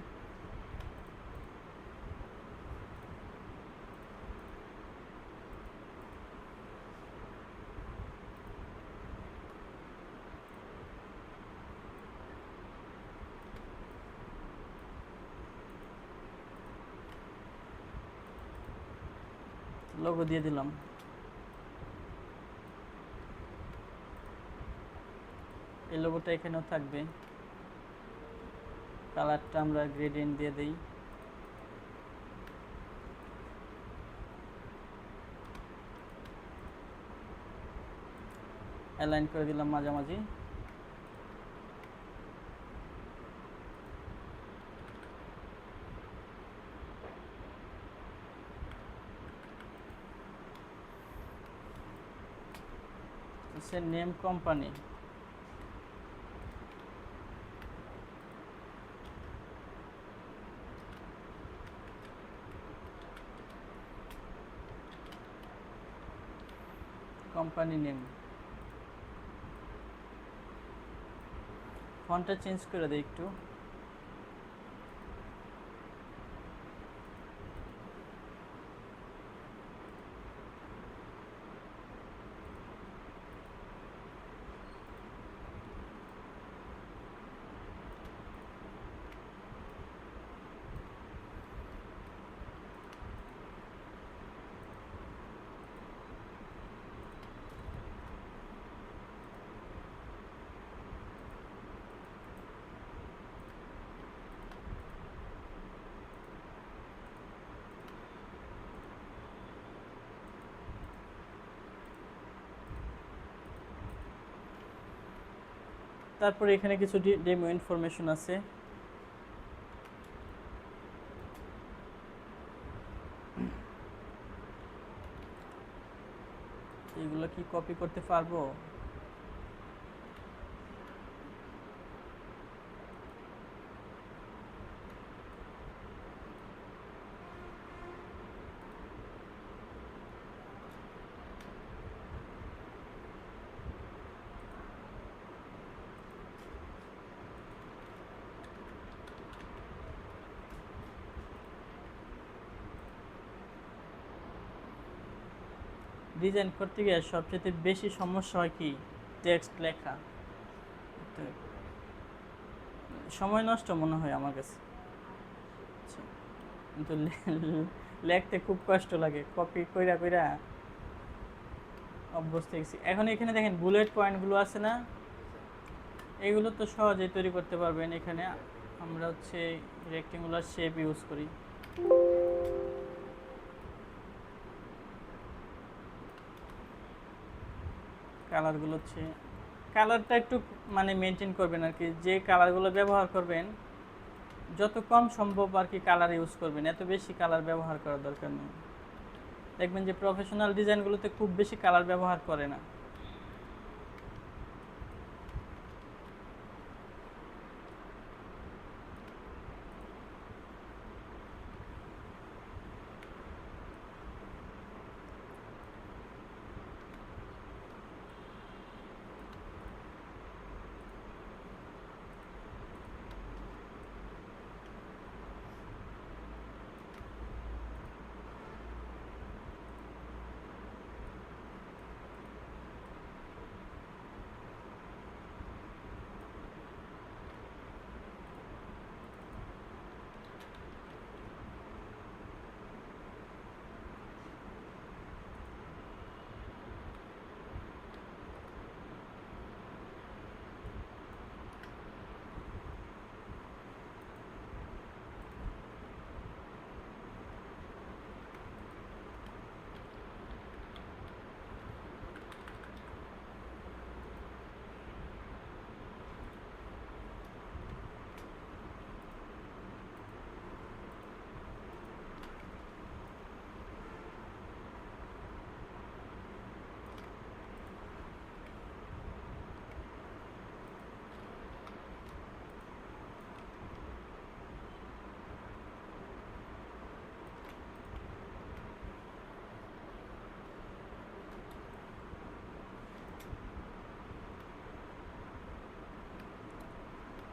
লোগো দিয়ে দিলাম, এই লোগোটা এখানেও থাকবে, কালারটা আমরা গ্রেডিয়েন্ট দিয়ে দিই, অ্যালাইন করে দিলাম মাঝামাঝি। নেম কোম্পানি, কোম্পানি নেম, ফন্টটা চেঞ্জ করে দিই একটু, তারপরে এখানে কিছু ডেমো ইনফরমেশন আছে, এগুলো কি কপি করতে পারবো? ডিজাইন করতে গিয়ে সবচেয়ে বেশি সমস্যা হয় কি, টেক্সট লেখা, সময় নষ্ট মনে হয় আমার কাছে, কিন্তু লিখতে খুব কষ্ট লাগে, কপি কইরা কইরা অভ্যস্ত হয়েছি। এখন এখানে দেখেন বুলেট পয়েন্টগুলো আছে না, এগুলো তো সহজেই তৈরি করতে পারবেন। এখানে আমরা হচ্ছে রেক্টেঙ্গুলার শেপ ইউজ করি, কালারগুলো হচ্ছে, কালারটা একটু মানে মেনটেন করবেন আর কি, যে কালারগুলো ব্যবহার করবেন যত কম সম্ভব আর কি কালার ইউজ করবেন, এত বেশি কালার ব্যবহার করার দরকার নেই। দেখবেন যে প্রফেশনাল ডিজাইনগুলোতে খুব বেশি কালার ব্যবহার করে না।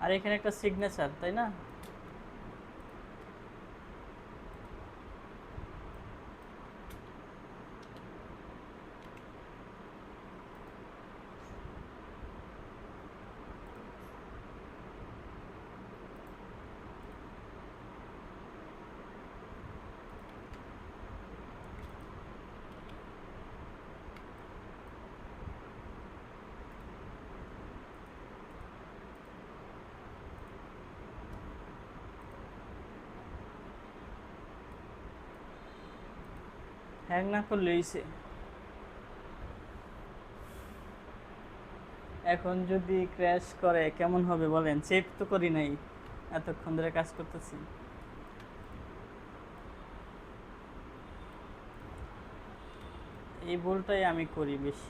আর এখানে একটা সিগনেচার, তাই না? হ্যাং না করলে হইছে। এখন যদি ক্র্যাশ করে কেমন হবে বলেন? চেক তো করি নাই, এতক্ষণ ধরে কাজ করতেছি। এই ভুলটাই আমি করি বেশি।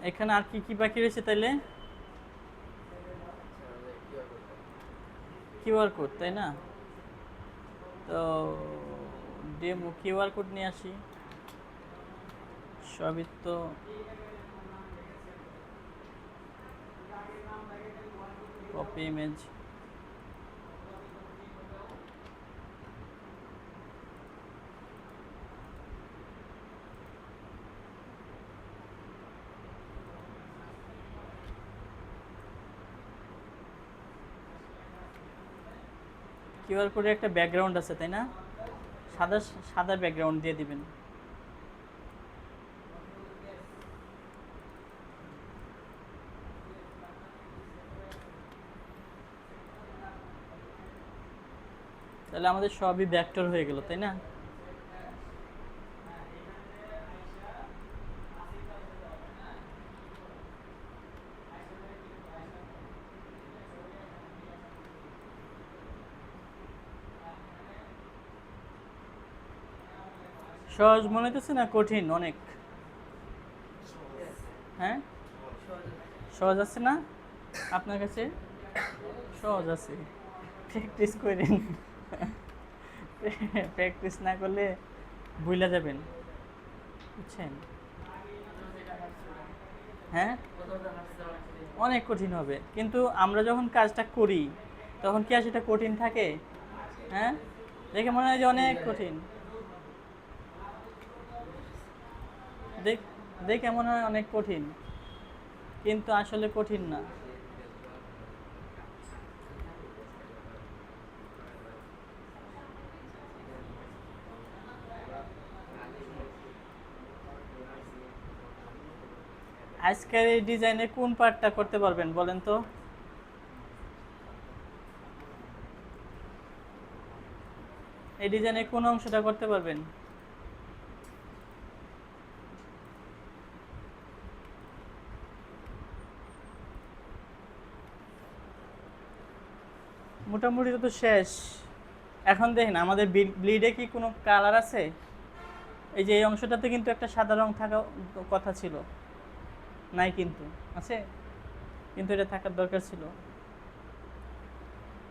এখানে আর কি কি বাকি রয়েছে তাইলে? কিউআর কোড, তাই না? তো ডেমো কিউআর কোড নিয়ে আসি। সবই তো কপি ইমেজ। কিউআর কোডে একটা ব্যাকগ্রাউন্ড আছে, তাই না? সাদা সাদা ব্যাকগ্রাউন্ড দিয়ে দিবেন। তাহলে আমাদের সবই ভেক্টর হয়ে গেল, তাই না? সহজ মনে হইতেছে না কঠিন অনেক? হ্যাঁ, সহজ আছে না আপনার কাছে? সহজ আছে, প্র্যাকটিস করেন। প্র্যাকটিস না করলে ভুলে যাবেন, বুঝছেন? হ্যাঁ, অনেক কঠিন হবে, কিন্তু আমরা যখন কাজটা করি তখন কি আর সেটা কঠিন থাকে? হ্যাঁ, দেখে মনে হয় যে অনেক কঠিন, দেখ দেখে মনে হয় অনেক কঠিন, কিন্তু আসলে কঠিন না। আজকের এই ডিজাইনে কোন পার্টটা করতে পারবেন বলেন তো? এই ডিজাইনে কোন অংশটা করতে পারবেন? মোটামুটি তো শেষ। এখন দেখেন আমাদের ব্লিডে কি কোনো কালার আছে? এই যে এই অংশটাতে কিন্তু একটা সাদা রং থাকা কথা ছিল, নাই কিন্তু। আছে, কিন্তু এটা থাকার দরকার ছিল।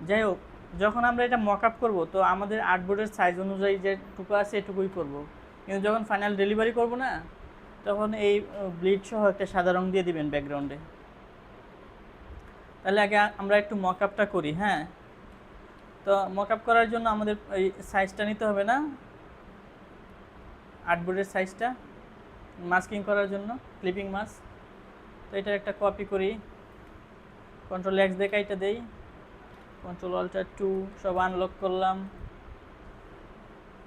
যাই হোক, যখন আমরা এটা মক আপ করবো তো আমাদের আর্টবোর্ডের সাইজ অনুযায়ী যেটুকু আছে এটুকুই করব। কিন্তু যখন ফাইনাল ডেলিভারি করব না, তখন এই ব্লিড সহ একটা সাদা রং দিয়ে দিবেন ব্যাকগ্রাউন্ডে। তাহলে আগে আমরা একটু মক আপটা করি। হ্যাঁ, তো মক আপ করার জন্য আমাদের এই সাইজটা নিতে হবে না, আর্টবোর্ডের সাইজটা মাস্কিং করার জন্য, ক্লিপিং মাস্ক। তো এটা একটা কপি করি, কন্ট্রোল এক্স দিয়ে কাইটা দেই, কন্ট্রোল অল্টার 2 সব আনলক করলাম।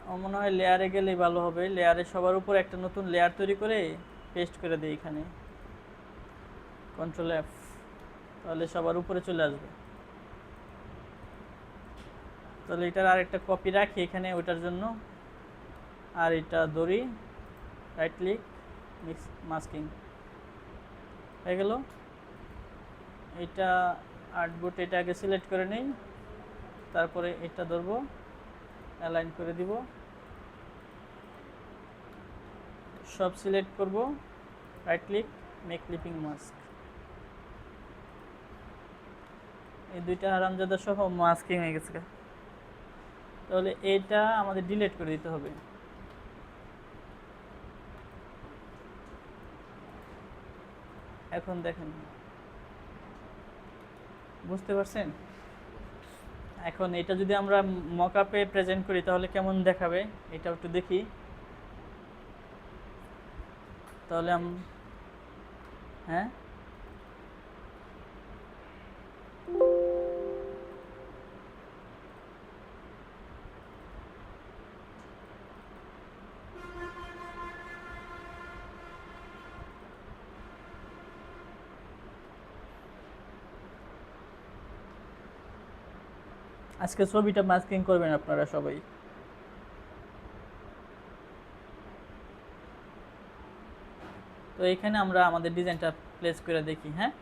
আমার মনে হয় লেয়ারে গেলেই ভালো হবে। লেয়ারে সবার উপর একটা নতুন লেয়ার তৈরি করে পেস্ট করে দিই এখানে, কন্ট্রোল এফ, তাহলে সবার উপরে চলে আসবে। তাহলে এটার আরেকটা কপি রাখি এখানে ওইটার জন্য। আর এটা ধরি, রাইট ক্লিক, মিক্স মাস্কিং হয়ে গেল। এটা আর্টবোর্ড, এটা আগে সিলেক্ট করে নেই, তারপরে এটা ধরবো, অ্যালাইন করে দিব, সব সিলেক্ট করব, right click, make clipping mask. এই দুইটা হারামজাদা সহ মাস্কিং হয়ে গেছে। তাহলে এটা আমাদের ডিলিট করে দিতে হবে। এখন দেখেন, বুঝতে পারছেন? এখন এটা যদি আমরা মকআপে প্রেজেন্ট করি তাহলে কেমন দেখাবে এটা একটু দেখি। তাহলে হ্যাঁ, আজকে ছবিটা মাস্কিং করবেন আপনারা সবাই। তো এখানে আমরা আমাদের ডিজাইনটা প্লেস করে দেখি। হ্যাঁ,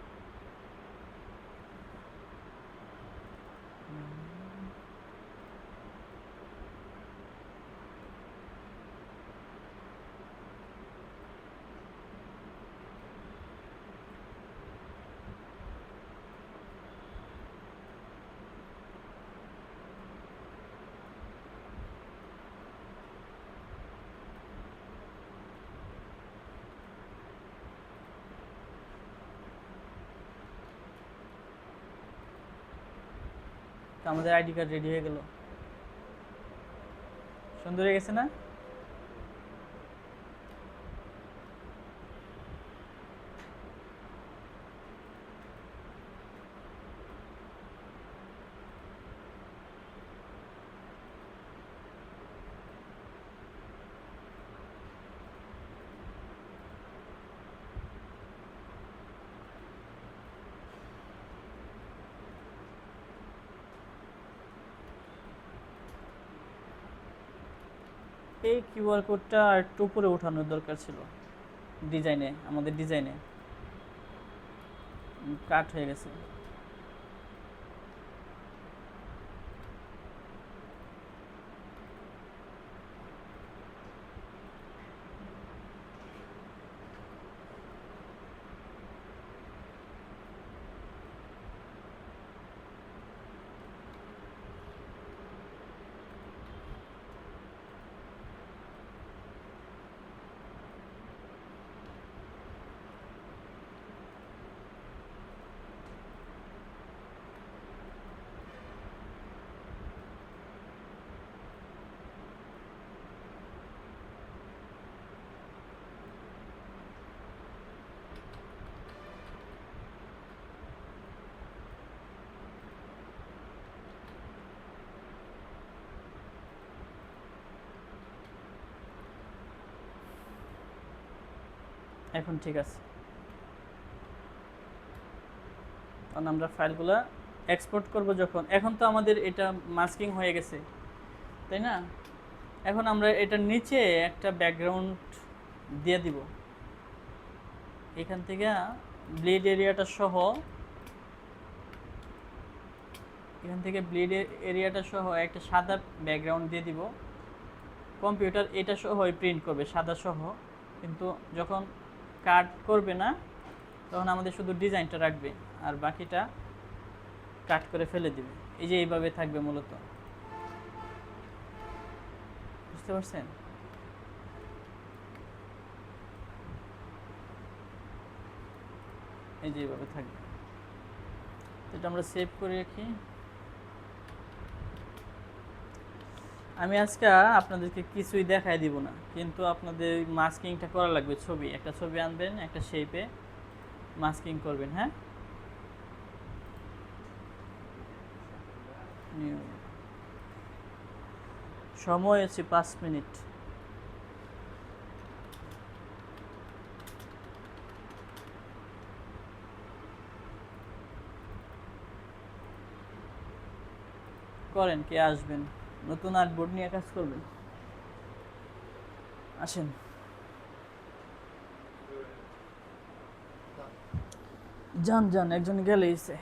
তো আমাদের আইডি কার্ড রেডি হয়ে গেল। সুন্দর হয়ে গেছে না? এই কিউআর কোডটা একটু উপরে ওঠানোর দরকার ছিল ডিজাইনে, আমাদের ডিজাইনে কাট হয়ে গেছে। এখন ঠিক আছে। কারণ আমরা ফাইলগুলো এক্সপোর্ট করব যখন, এখন তো আমাদের এটা মাস্কিং হয়ে গেছে, তাই না? এখন আমরা এটার নিচে একটা ব্যাকগ্রাউন্ড দিয়ে দিব, এখান থেকে ব্লিড এরিয়াটা সহ, এখান থেকে ব্লিড এরিয়াটা সহ একটা সাদা ব্যাকগ্রাউন্ড দিয়ে দিব। কম্পিউটার এটা সহ প্রিন্ট করবে সাদা সহ, কিন্তু যখন কাট করবে না তখন আমাদের শুধু ডিজাইনটা রাখবে আর বাকিটা কাট করে ফেলে দিবে। এই যে এইভাবে থাকবে মূলত, বুঝতে পারছেন? এই যে এইভাবে থাকবে। এটা আমরা সেভ করে রাখি। আমি আজকে আপনাদেরকে কিছুই দেখাই দিব না, কিন্তু আপনাদের মাস্কিংটা করা লাগবে। ছবি, একটা ছবি আনবেন, একটা শেপে মাস্কিং করবেন। হ্যাঁ, সময় আছে 5 মিনিট। করেন, কে আসবেন? নতুন আর্টবোর্ড নিয়ে কাজ করবেন? আসেন। যান যান, একজন গেলেই সে।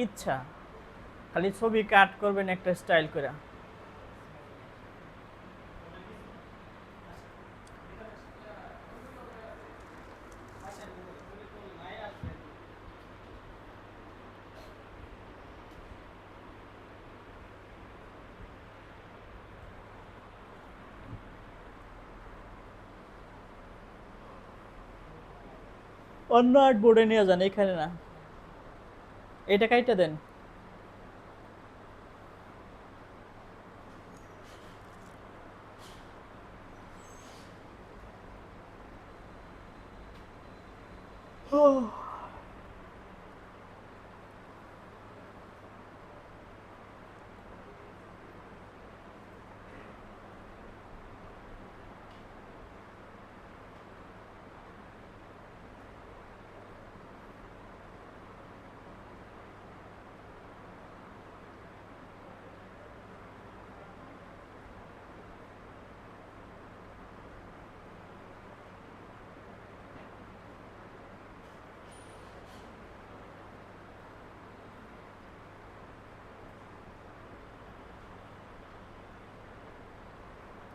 ইচ্ছা, খালি ছবি কাট করবেন একটা স্টাইল করে। অন্য আর্টবোর্ডে নিয়ে যান, এখানে না। এটা কাইটা দেন।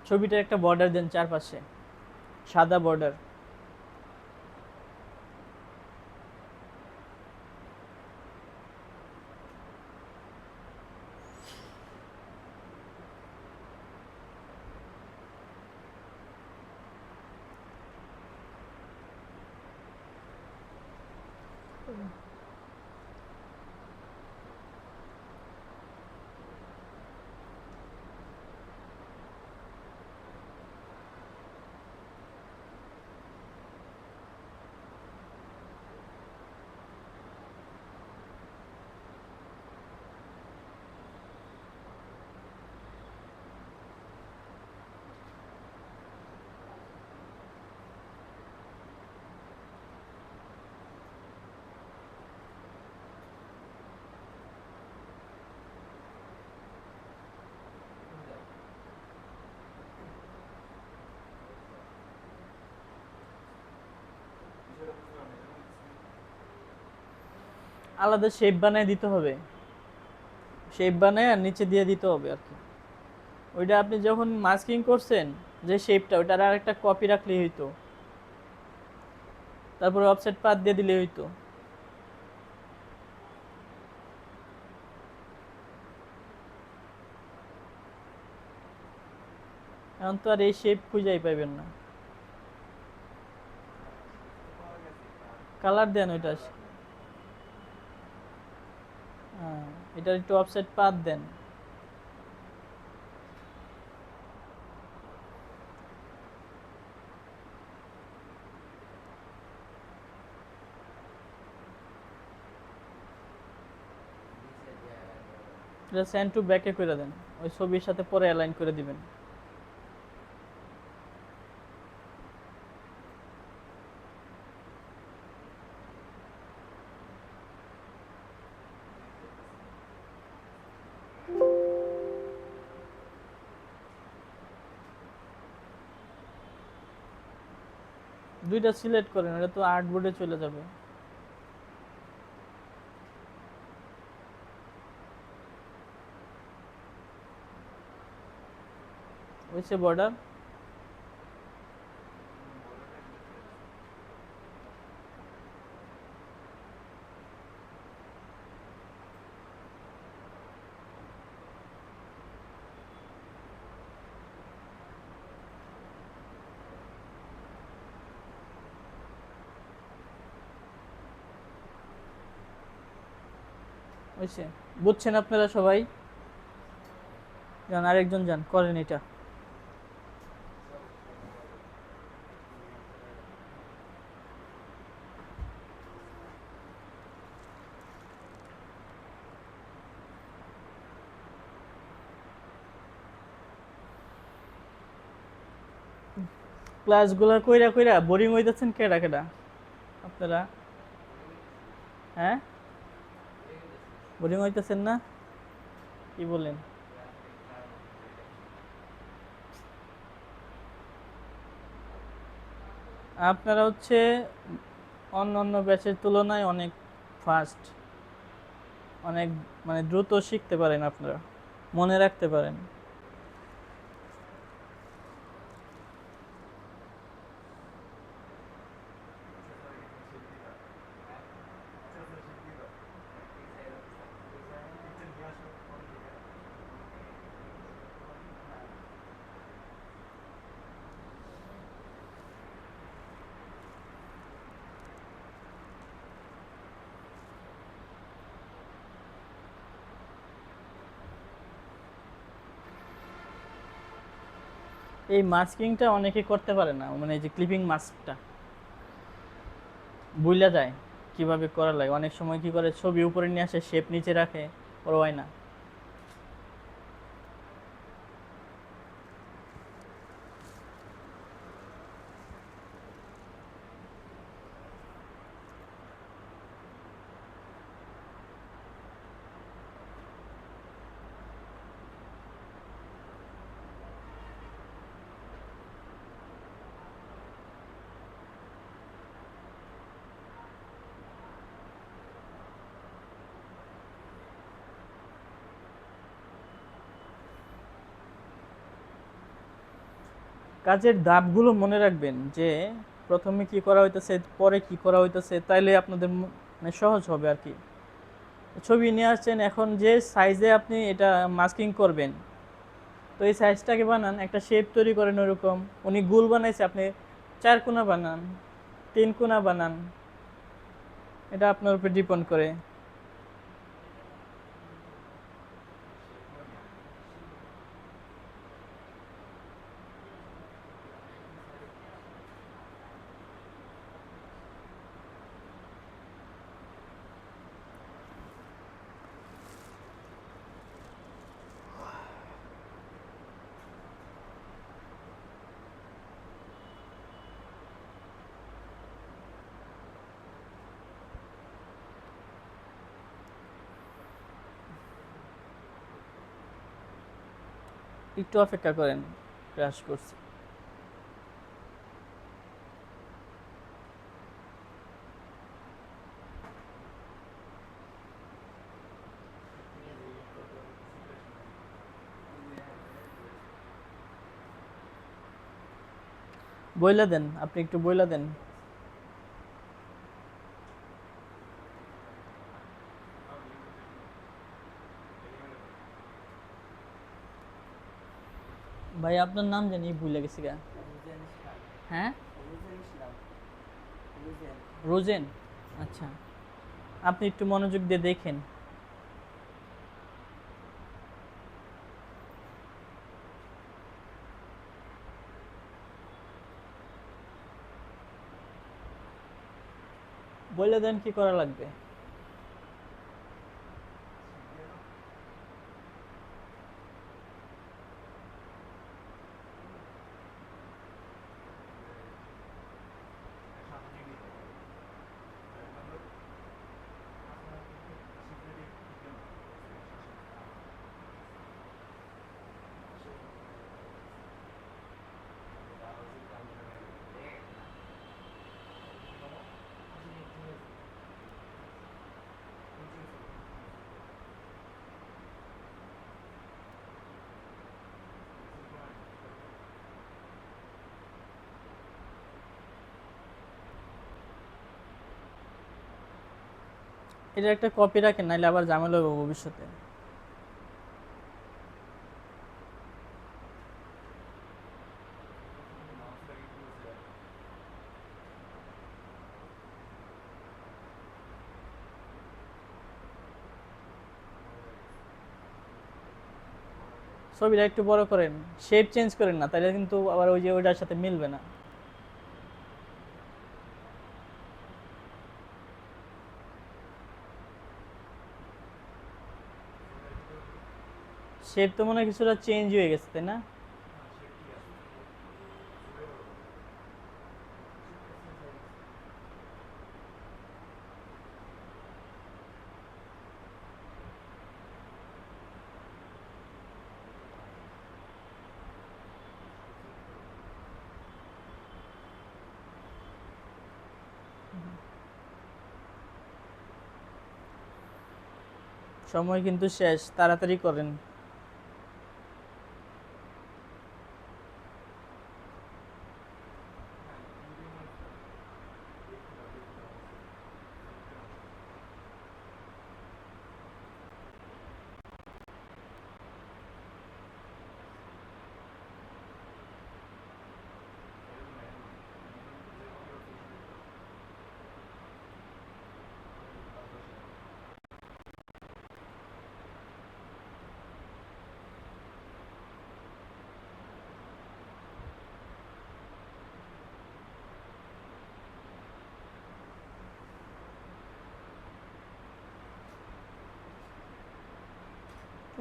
ছবিটা একটা বর্ডার দেন চারপাশে, সাদা বর্ডার। আলাদা শেপ বানায় দিতে হবে, শেপ বানায় আর নিচে দিয়ে দিতে হবে আর কি। ওইটা আপনি যখন মাস্কিং করছেন যে শেপটা, ওইটার আর একটা কপি রাখলেই হইতো, তারপরে অফসেট পাথ দিয়ে দিলেই হইতো। এখন তো আর এই শেপ খুঁজেই পাইবেন না। কালার দেন ওইটা। হ্যাঁ, এটার একটু অফসেট পাথ দেন। এটা সেন্ড টু ব্যাকে করে দেন, ওই ছবির সাথে পরে অ্যালাইন করে দিবেন। দুইটা সিলেক্ট করেন, এটা তো আর্টবোর্ডে চলে যাবে। হয়েছে বর্ডার? হয়েছে? বুঝছেন আপনারা সবাই? যান আরেকজন যান, করেন এটা। ক্লাসগুলো কইরা কইরা বোরিং হইতেছেন কেডা কেডা আপনারা? হ্যাঁ, বোরিং হইতেছেন না? কি বলেন? আপনারা হচ্ছে অন্য অন্য ব্যাচের তুলনায় অনেক ফাস্ট, অনেক মানে দ্রুত শিখতে পারেন আপনারা, মনে রাখতে পারেন। এই মাস্কিংটা অনেকে করতে পারে না, মানে এই যে ক্লিপিং মাস্কটা বুইলা যায় কিভাবে করা লাগে। অনেক সময় কি করে, ছবি উপরে নিয়ে আসে, শেপ নিচে রাখে, ওর হয় না। কাজের ধাপগুলো মনে রাখবেন, যে প্রথমে কি করা হইতেছে, পরে কি করা হইতেছে, তাইলে আপনাদের মানে সহজ হবে আর কি। ছবি নিয়ে আসছেন, এখন যে সাইজে আপনি এটা মাস্কিং করবেন, তো এই সাইজটাকে বানান, একটা শেপ তৈরি করেন ওরকম। উনি গোল বানাইছে, আপনি 4 কোণা বানান, 3 কোণা বানান, এটা আপনার উপর ডিপেন্ড করে। একটু অপেক্ষা করেন, ক্র্যাশ করছে। বইলা দেন, আপনি একটু বইলা দেন। ভাই আপনার নাম জানি ভুলে গেছি গা। হ্যাঁ, রোজেন। আচ্ছা, আপনি একটু মনোযোগ দিয়ে দেখেন। বলে দেন কি করা লাগবে। এটা একটা কপি রাখেন, নাহলে আবার ঝামেলা হবে ভবিষ্যতে। ছবিটা একটু বড় করেন, শেপ চেঞ্জ করেন না, তাহলে কিন্তু আবার ওই যে ওইটার সাথে মিলবে না। শেপ তো মনে হয় কিছুটা চেঞ্জ হয়ে গেছে, তাই না? সময় কিন্তু শেষ, তাড়াতাড়ি করেন।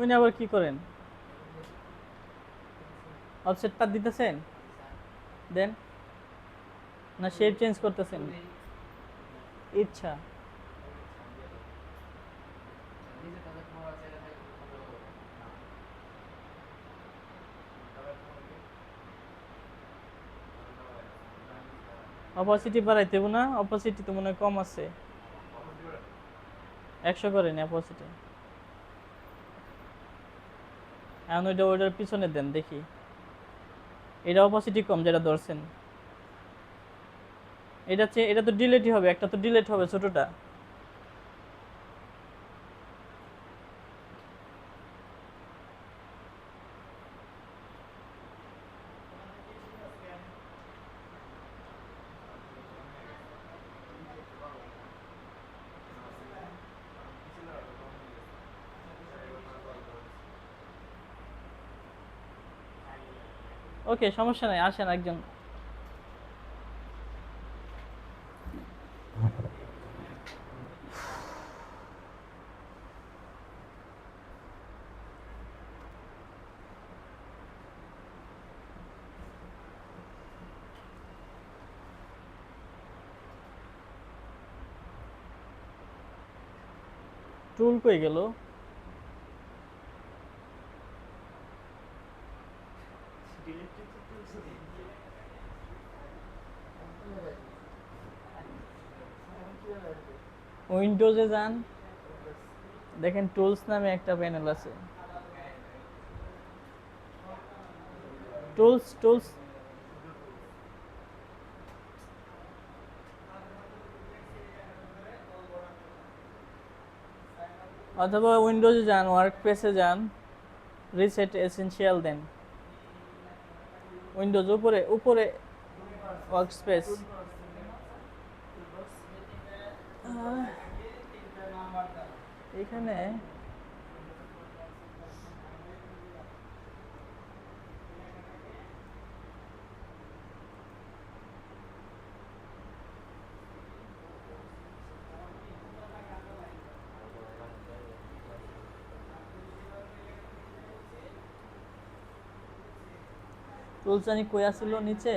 উনি আবার কি করেন? অফসেট পাত দিতেছেন? দেন। না শেপ চেঞ্জ করতেছেন? ইচ্ছা। অপাসিটি বাড়াইতে হবে না, অপাসিটি তো মনে হয় কম আছে। 100 করেন অপাসিটি। এখন ওইটা ওইটার পিছনে দেন দেখি। এটা অপাসিটি কম যেটা ধরছেন। এটা তো ডিলেটই হবে, একটা তো ডিলেট হবে ছোটটা। ওকে, সমস্যা নাই, আসেন একজন। টুল কই গেল? উইন্ডোজে যান, দেখেন টুলস নামে একটা প্যানেল আছে। টুলস টুলস অথবা উইন্ডোজে যান, ওয়ার্ক পেজে যান, রিসেট এসেনশিয়াল দেন। উইন্ডোজ উপরে উপরে ওয়ার্ক স্পেস। এখানে টুলস জানি কই আসিল নিচে।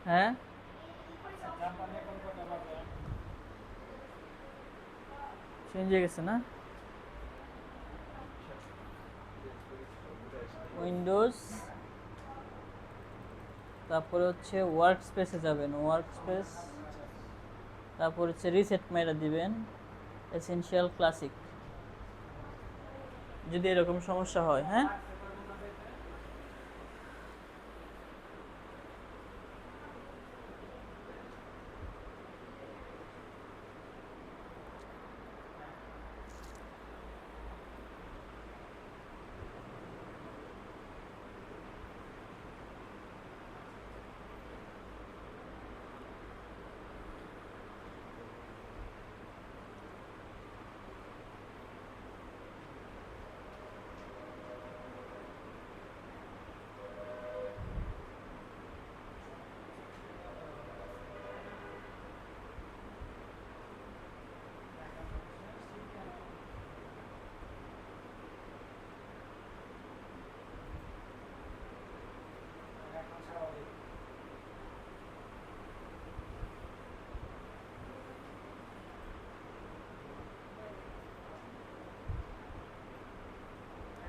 হ্যাঁ চেঞ্জ হয়ে গেছে না? উইন্ডোজ, তারপরে হচ্ছে ওয়ার্ক স্পেসে যাবেন, ওয়ার্ক স্পেস, তারপর হচ্ছে রিসেট মেরে দিবেন এসেনশিয়াল ক্লাসিক, যদি এরকম সমস্যা হয়। হ্যাঁ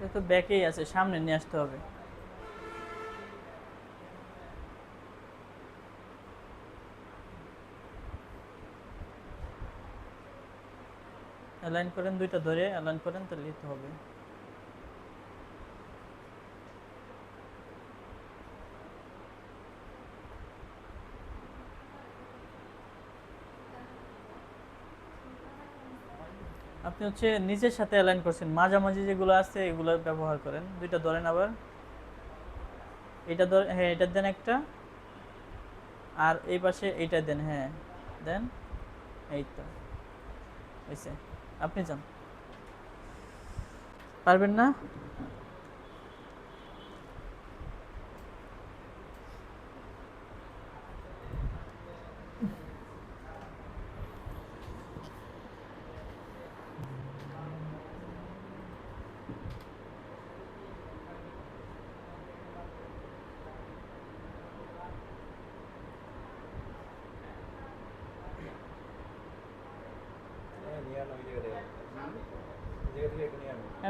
এটা তো ব্যাকেই আছে, সামনে নিয়ে আসতে হবে। অ্যালাইন করেন, দুইটা ধরে অ্যালাইন করেন, তাহলে তো হবে। আপনি হচ্ছে নিচের সাথে অ্যালাইন করছেন, মাঝামাঝি যেগুলো আছে এগুলো ব্যবহার করেন। দুইটা ধরেন আবার, এটা ধরে, হ্যাঁ এটা দেন একটা, আর এই পাশে এইটা দেন, হ্যাঁ দেন, এই তো হয়েছে। আপনি যান, পারবেন না?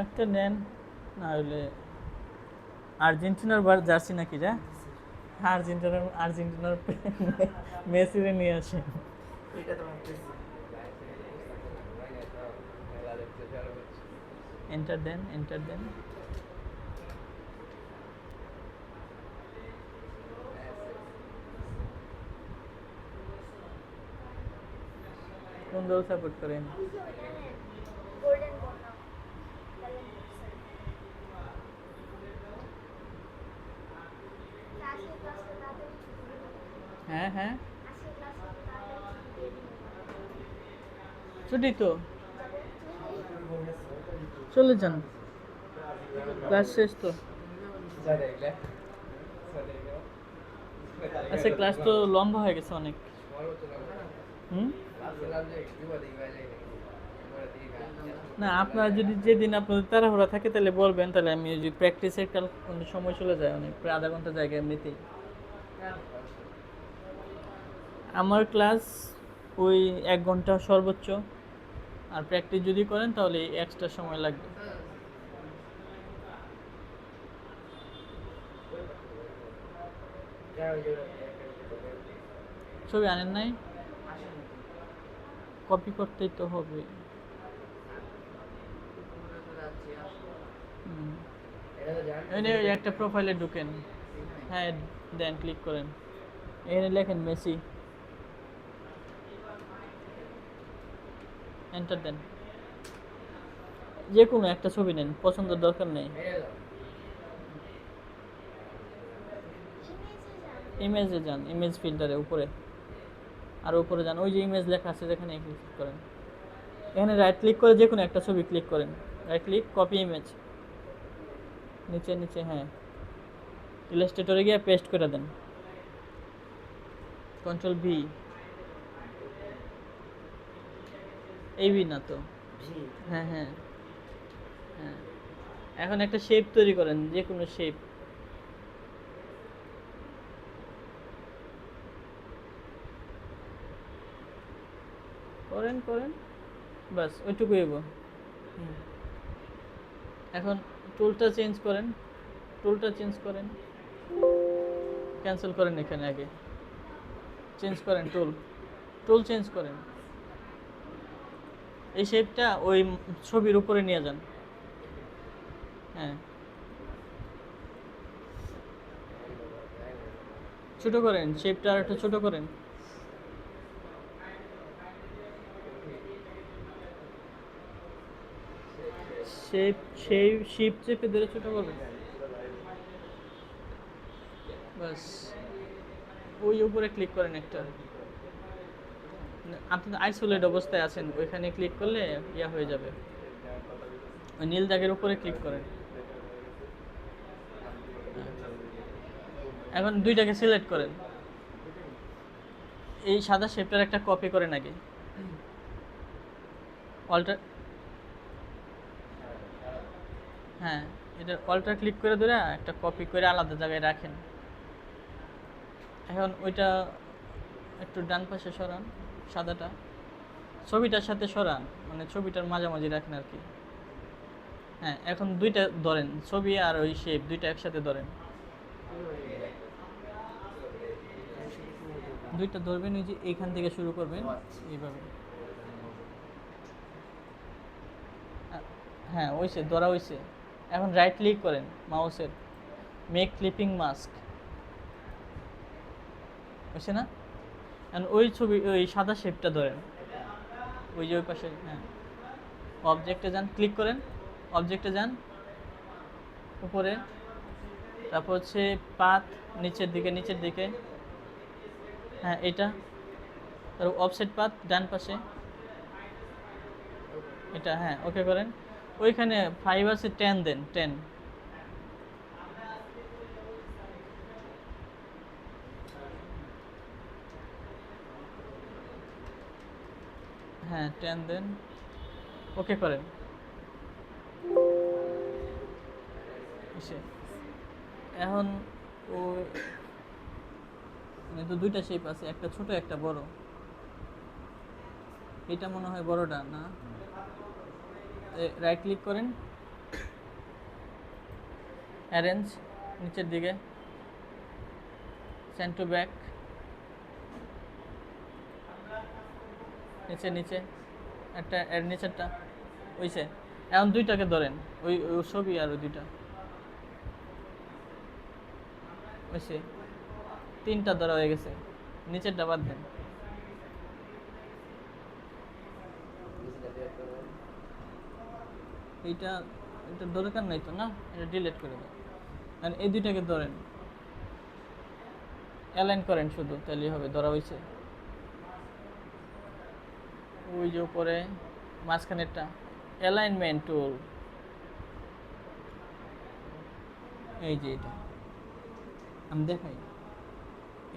একটা নেন, না হলে আর্জেন্টিনার জার্সি নাকি রে? আর্জেন্টিনার মেসিরে নিয়ে আসেন। এন্টার দেন, এন্টার দেন। কোন দল সাপোর্ট করেন? হ্যাঁ হ্যাঁ ছুটি তো, চলে যান, ক্লাস শেষ তো। আচ্ছা ক্লাস তো লম্বা হয়ে গেছে অনেক। হুম, না আপনার যদি যেদিন আপনাদের তাড়াহুড়া থাকে তাহলে বলবেন, তাহলে আমি যদি প্র্যাকটিসের কাল সময় চলে যায় অনেক, প্রায় আধা ঘন্টা জায়গায় এমনিতেই। আমার ক্লাস ওই 1 ঘন্টা সর্বোচ্চ, আর প্র্যাকটিস যদি করেন তাহলে এক্সট্রা সময় লাগবে। ছবি আনেন নাই? কপি করতেই তো হবে। এখানে একটা প্রোফাইলে ঢুকেন, হ্যাঁ দেন, ক্লিক করেন, এখানে লেখেন মেসি, এন্টার দেন। যে কোনো একটা ছবি নেন, পছন্দের দরকার নেই। ইমেজে যান, ইমেজ ফিল্টারে উপরে, আর উপরে যান, ওই যে ইমেজ লেখা আছে যেখানে ক্লিক করেন, এখানে রাইট ক্লিক করে যে কোনো একটা ছবি ক্লিক করেন, রাইট ক্লিক, কপি ইমেজ, নিচে নিচে, হ্যাঁ ইলাস্ট্রেটরে গিয়ে পেস্ট করে দেন, কন্ট্রোল ভি, এই ভি না তো, হ্যাঁ হ্যাঁ হ্যাঁ। এখন একটা শেপ তৈরি করেন, যে কোনো শেপ, করেন করেন, বাস ওইটুকুই হইব। এখন টুলটা চেঞ্জ করেন, টুলটা চেঞ্জ করেন, ক্যান্সেল করেন এখানে আগে, চেঞ্জ করেন টুল, টুল চেঞ্জ করেন। এই শেপটা ওই ছবির উপরে নিয়ে যান। হ্যাঁ, ছোট করেন শেপটা, আর একটু ছোট করেন। শেপ সেই শেপ চেপে ধরে ছোট করবেন, বাস। ওই উপরে ক্লিক করেন একটা, আপনি আইসোলেট অবস্থায় আছেন, ওইখানে ক্লিক করলে ইয়া হয়ে যাবে। ওই নীল দাগের উপরে ক্লিক করেন। এখন দুইটাকে সিলেক্ট করেন, এই সাদা শেপটার একটা কপি করেন আগে, অল্টার, হ্যাঁ এটা অল্টার ক্লিক করে ধরে একটা কপি করে আলাদা জায়গায় রাখেন। এখন ওইটা একটু ডান পাশে সরান, সাদাটা ছবিটার সাথে সরান, মানে ছবিটার মাঝামাঝি রাখেন আর কি। হ্যাঁ, এখন দুইটা ধরেন, ছবি আর ওই শেপ দুইটা একসাথে ধরেন, দুইটা ধরবেন, ওই যে এইখান থেকে শুরু করবেন এইভাবে। হ্যাঁ ওইসে ধরা হয়েছে। এখন রাইট ক্লিক করেন মাউসের, মেক ক্লিপিং মাস্ক, হয়েছে না? এখন ওই ছবি ওই সাদা শেপটা ধরেন, ওই যে ওই পাশে, হ্যাঁ অবজেক্টে যান, ক্লিক করেন, অবজেক্টে যান উপরে, তারপর হচ্ছে পাত নিচের দিকে, নিচের দিকে, হ্যাঁ এটা, তারপর অফসেট পাত ডান পাশে, এটা, হ্যাঁ ওকে করেন। ওইখানে 5 আছে 10 দেন, 10, হ্যাঁ 10 দেন, ওকে করেন। এখন ও মানে তো দুইটা শেপ আছে, একটা ছোট একটা বড়, এটা মনে হয় বড়টা না। রাইট ক্লিক করেন, অ্যারেঞ্জ নিচের দিকে, সেন্ড টু ব্যাক, নিচে নিচে একটা এর নিচেরটা ওইছে। এখন দুইটাকে ধরেন, ওই ছবি আর ওই দুইটা ওইছে, তিনটা ধরা হয়ে গেছে, নিচেরটা বাদ দেন। এইটা এটা দরকার নাই তো, না এটা ডিলিট করে দেন। আর এই দুইটাকে ধরেন, অ্যালাইন করেন শুধু, তাহলেই হবে, ধরা হয়েছে। ওই যে উপরে মাঝখানেরটা, অ্যালাইনমেন্ট টুল, এই যে এটা আমি দেখাই,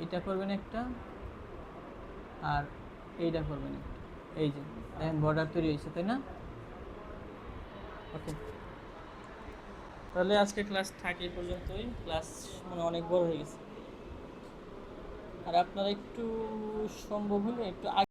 এইটা করবেন একটা, আর এইটা করবেন একটা, এই যে দেখেন বর্ডার তৈরি হয়েছে, তাই না? ওকে, তাহলে আজকে ক্লাস থাকি এই পর্যন্তই, ক্লাস মানে অনেক বড় হয়ে গেছে। আর আপনারা একটু সম্ভব হলে একটু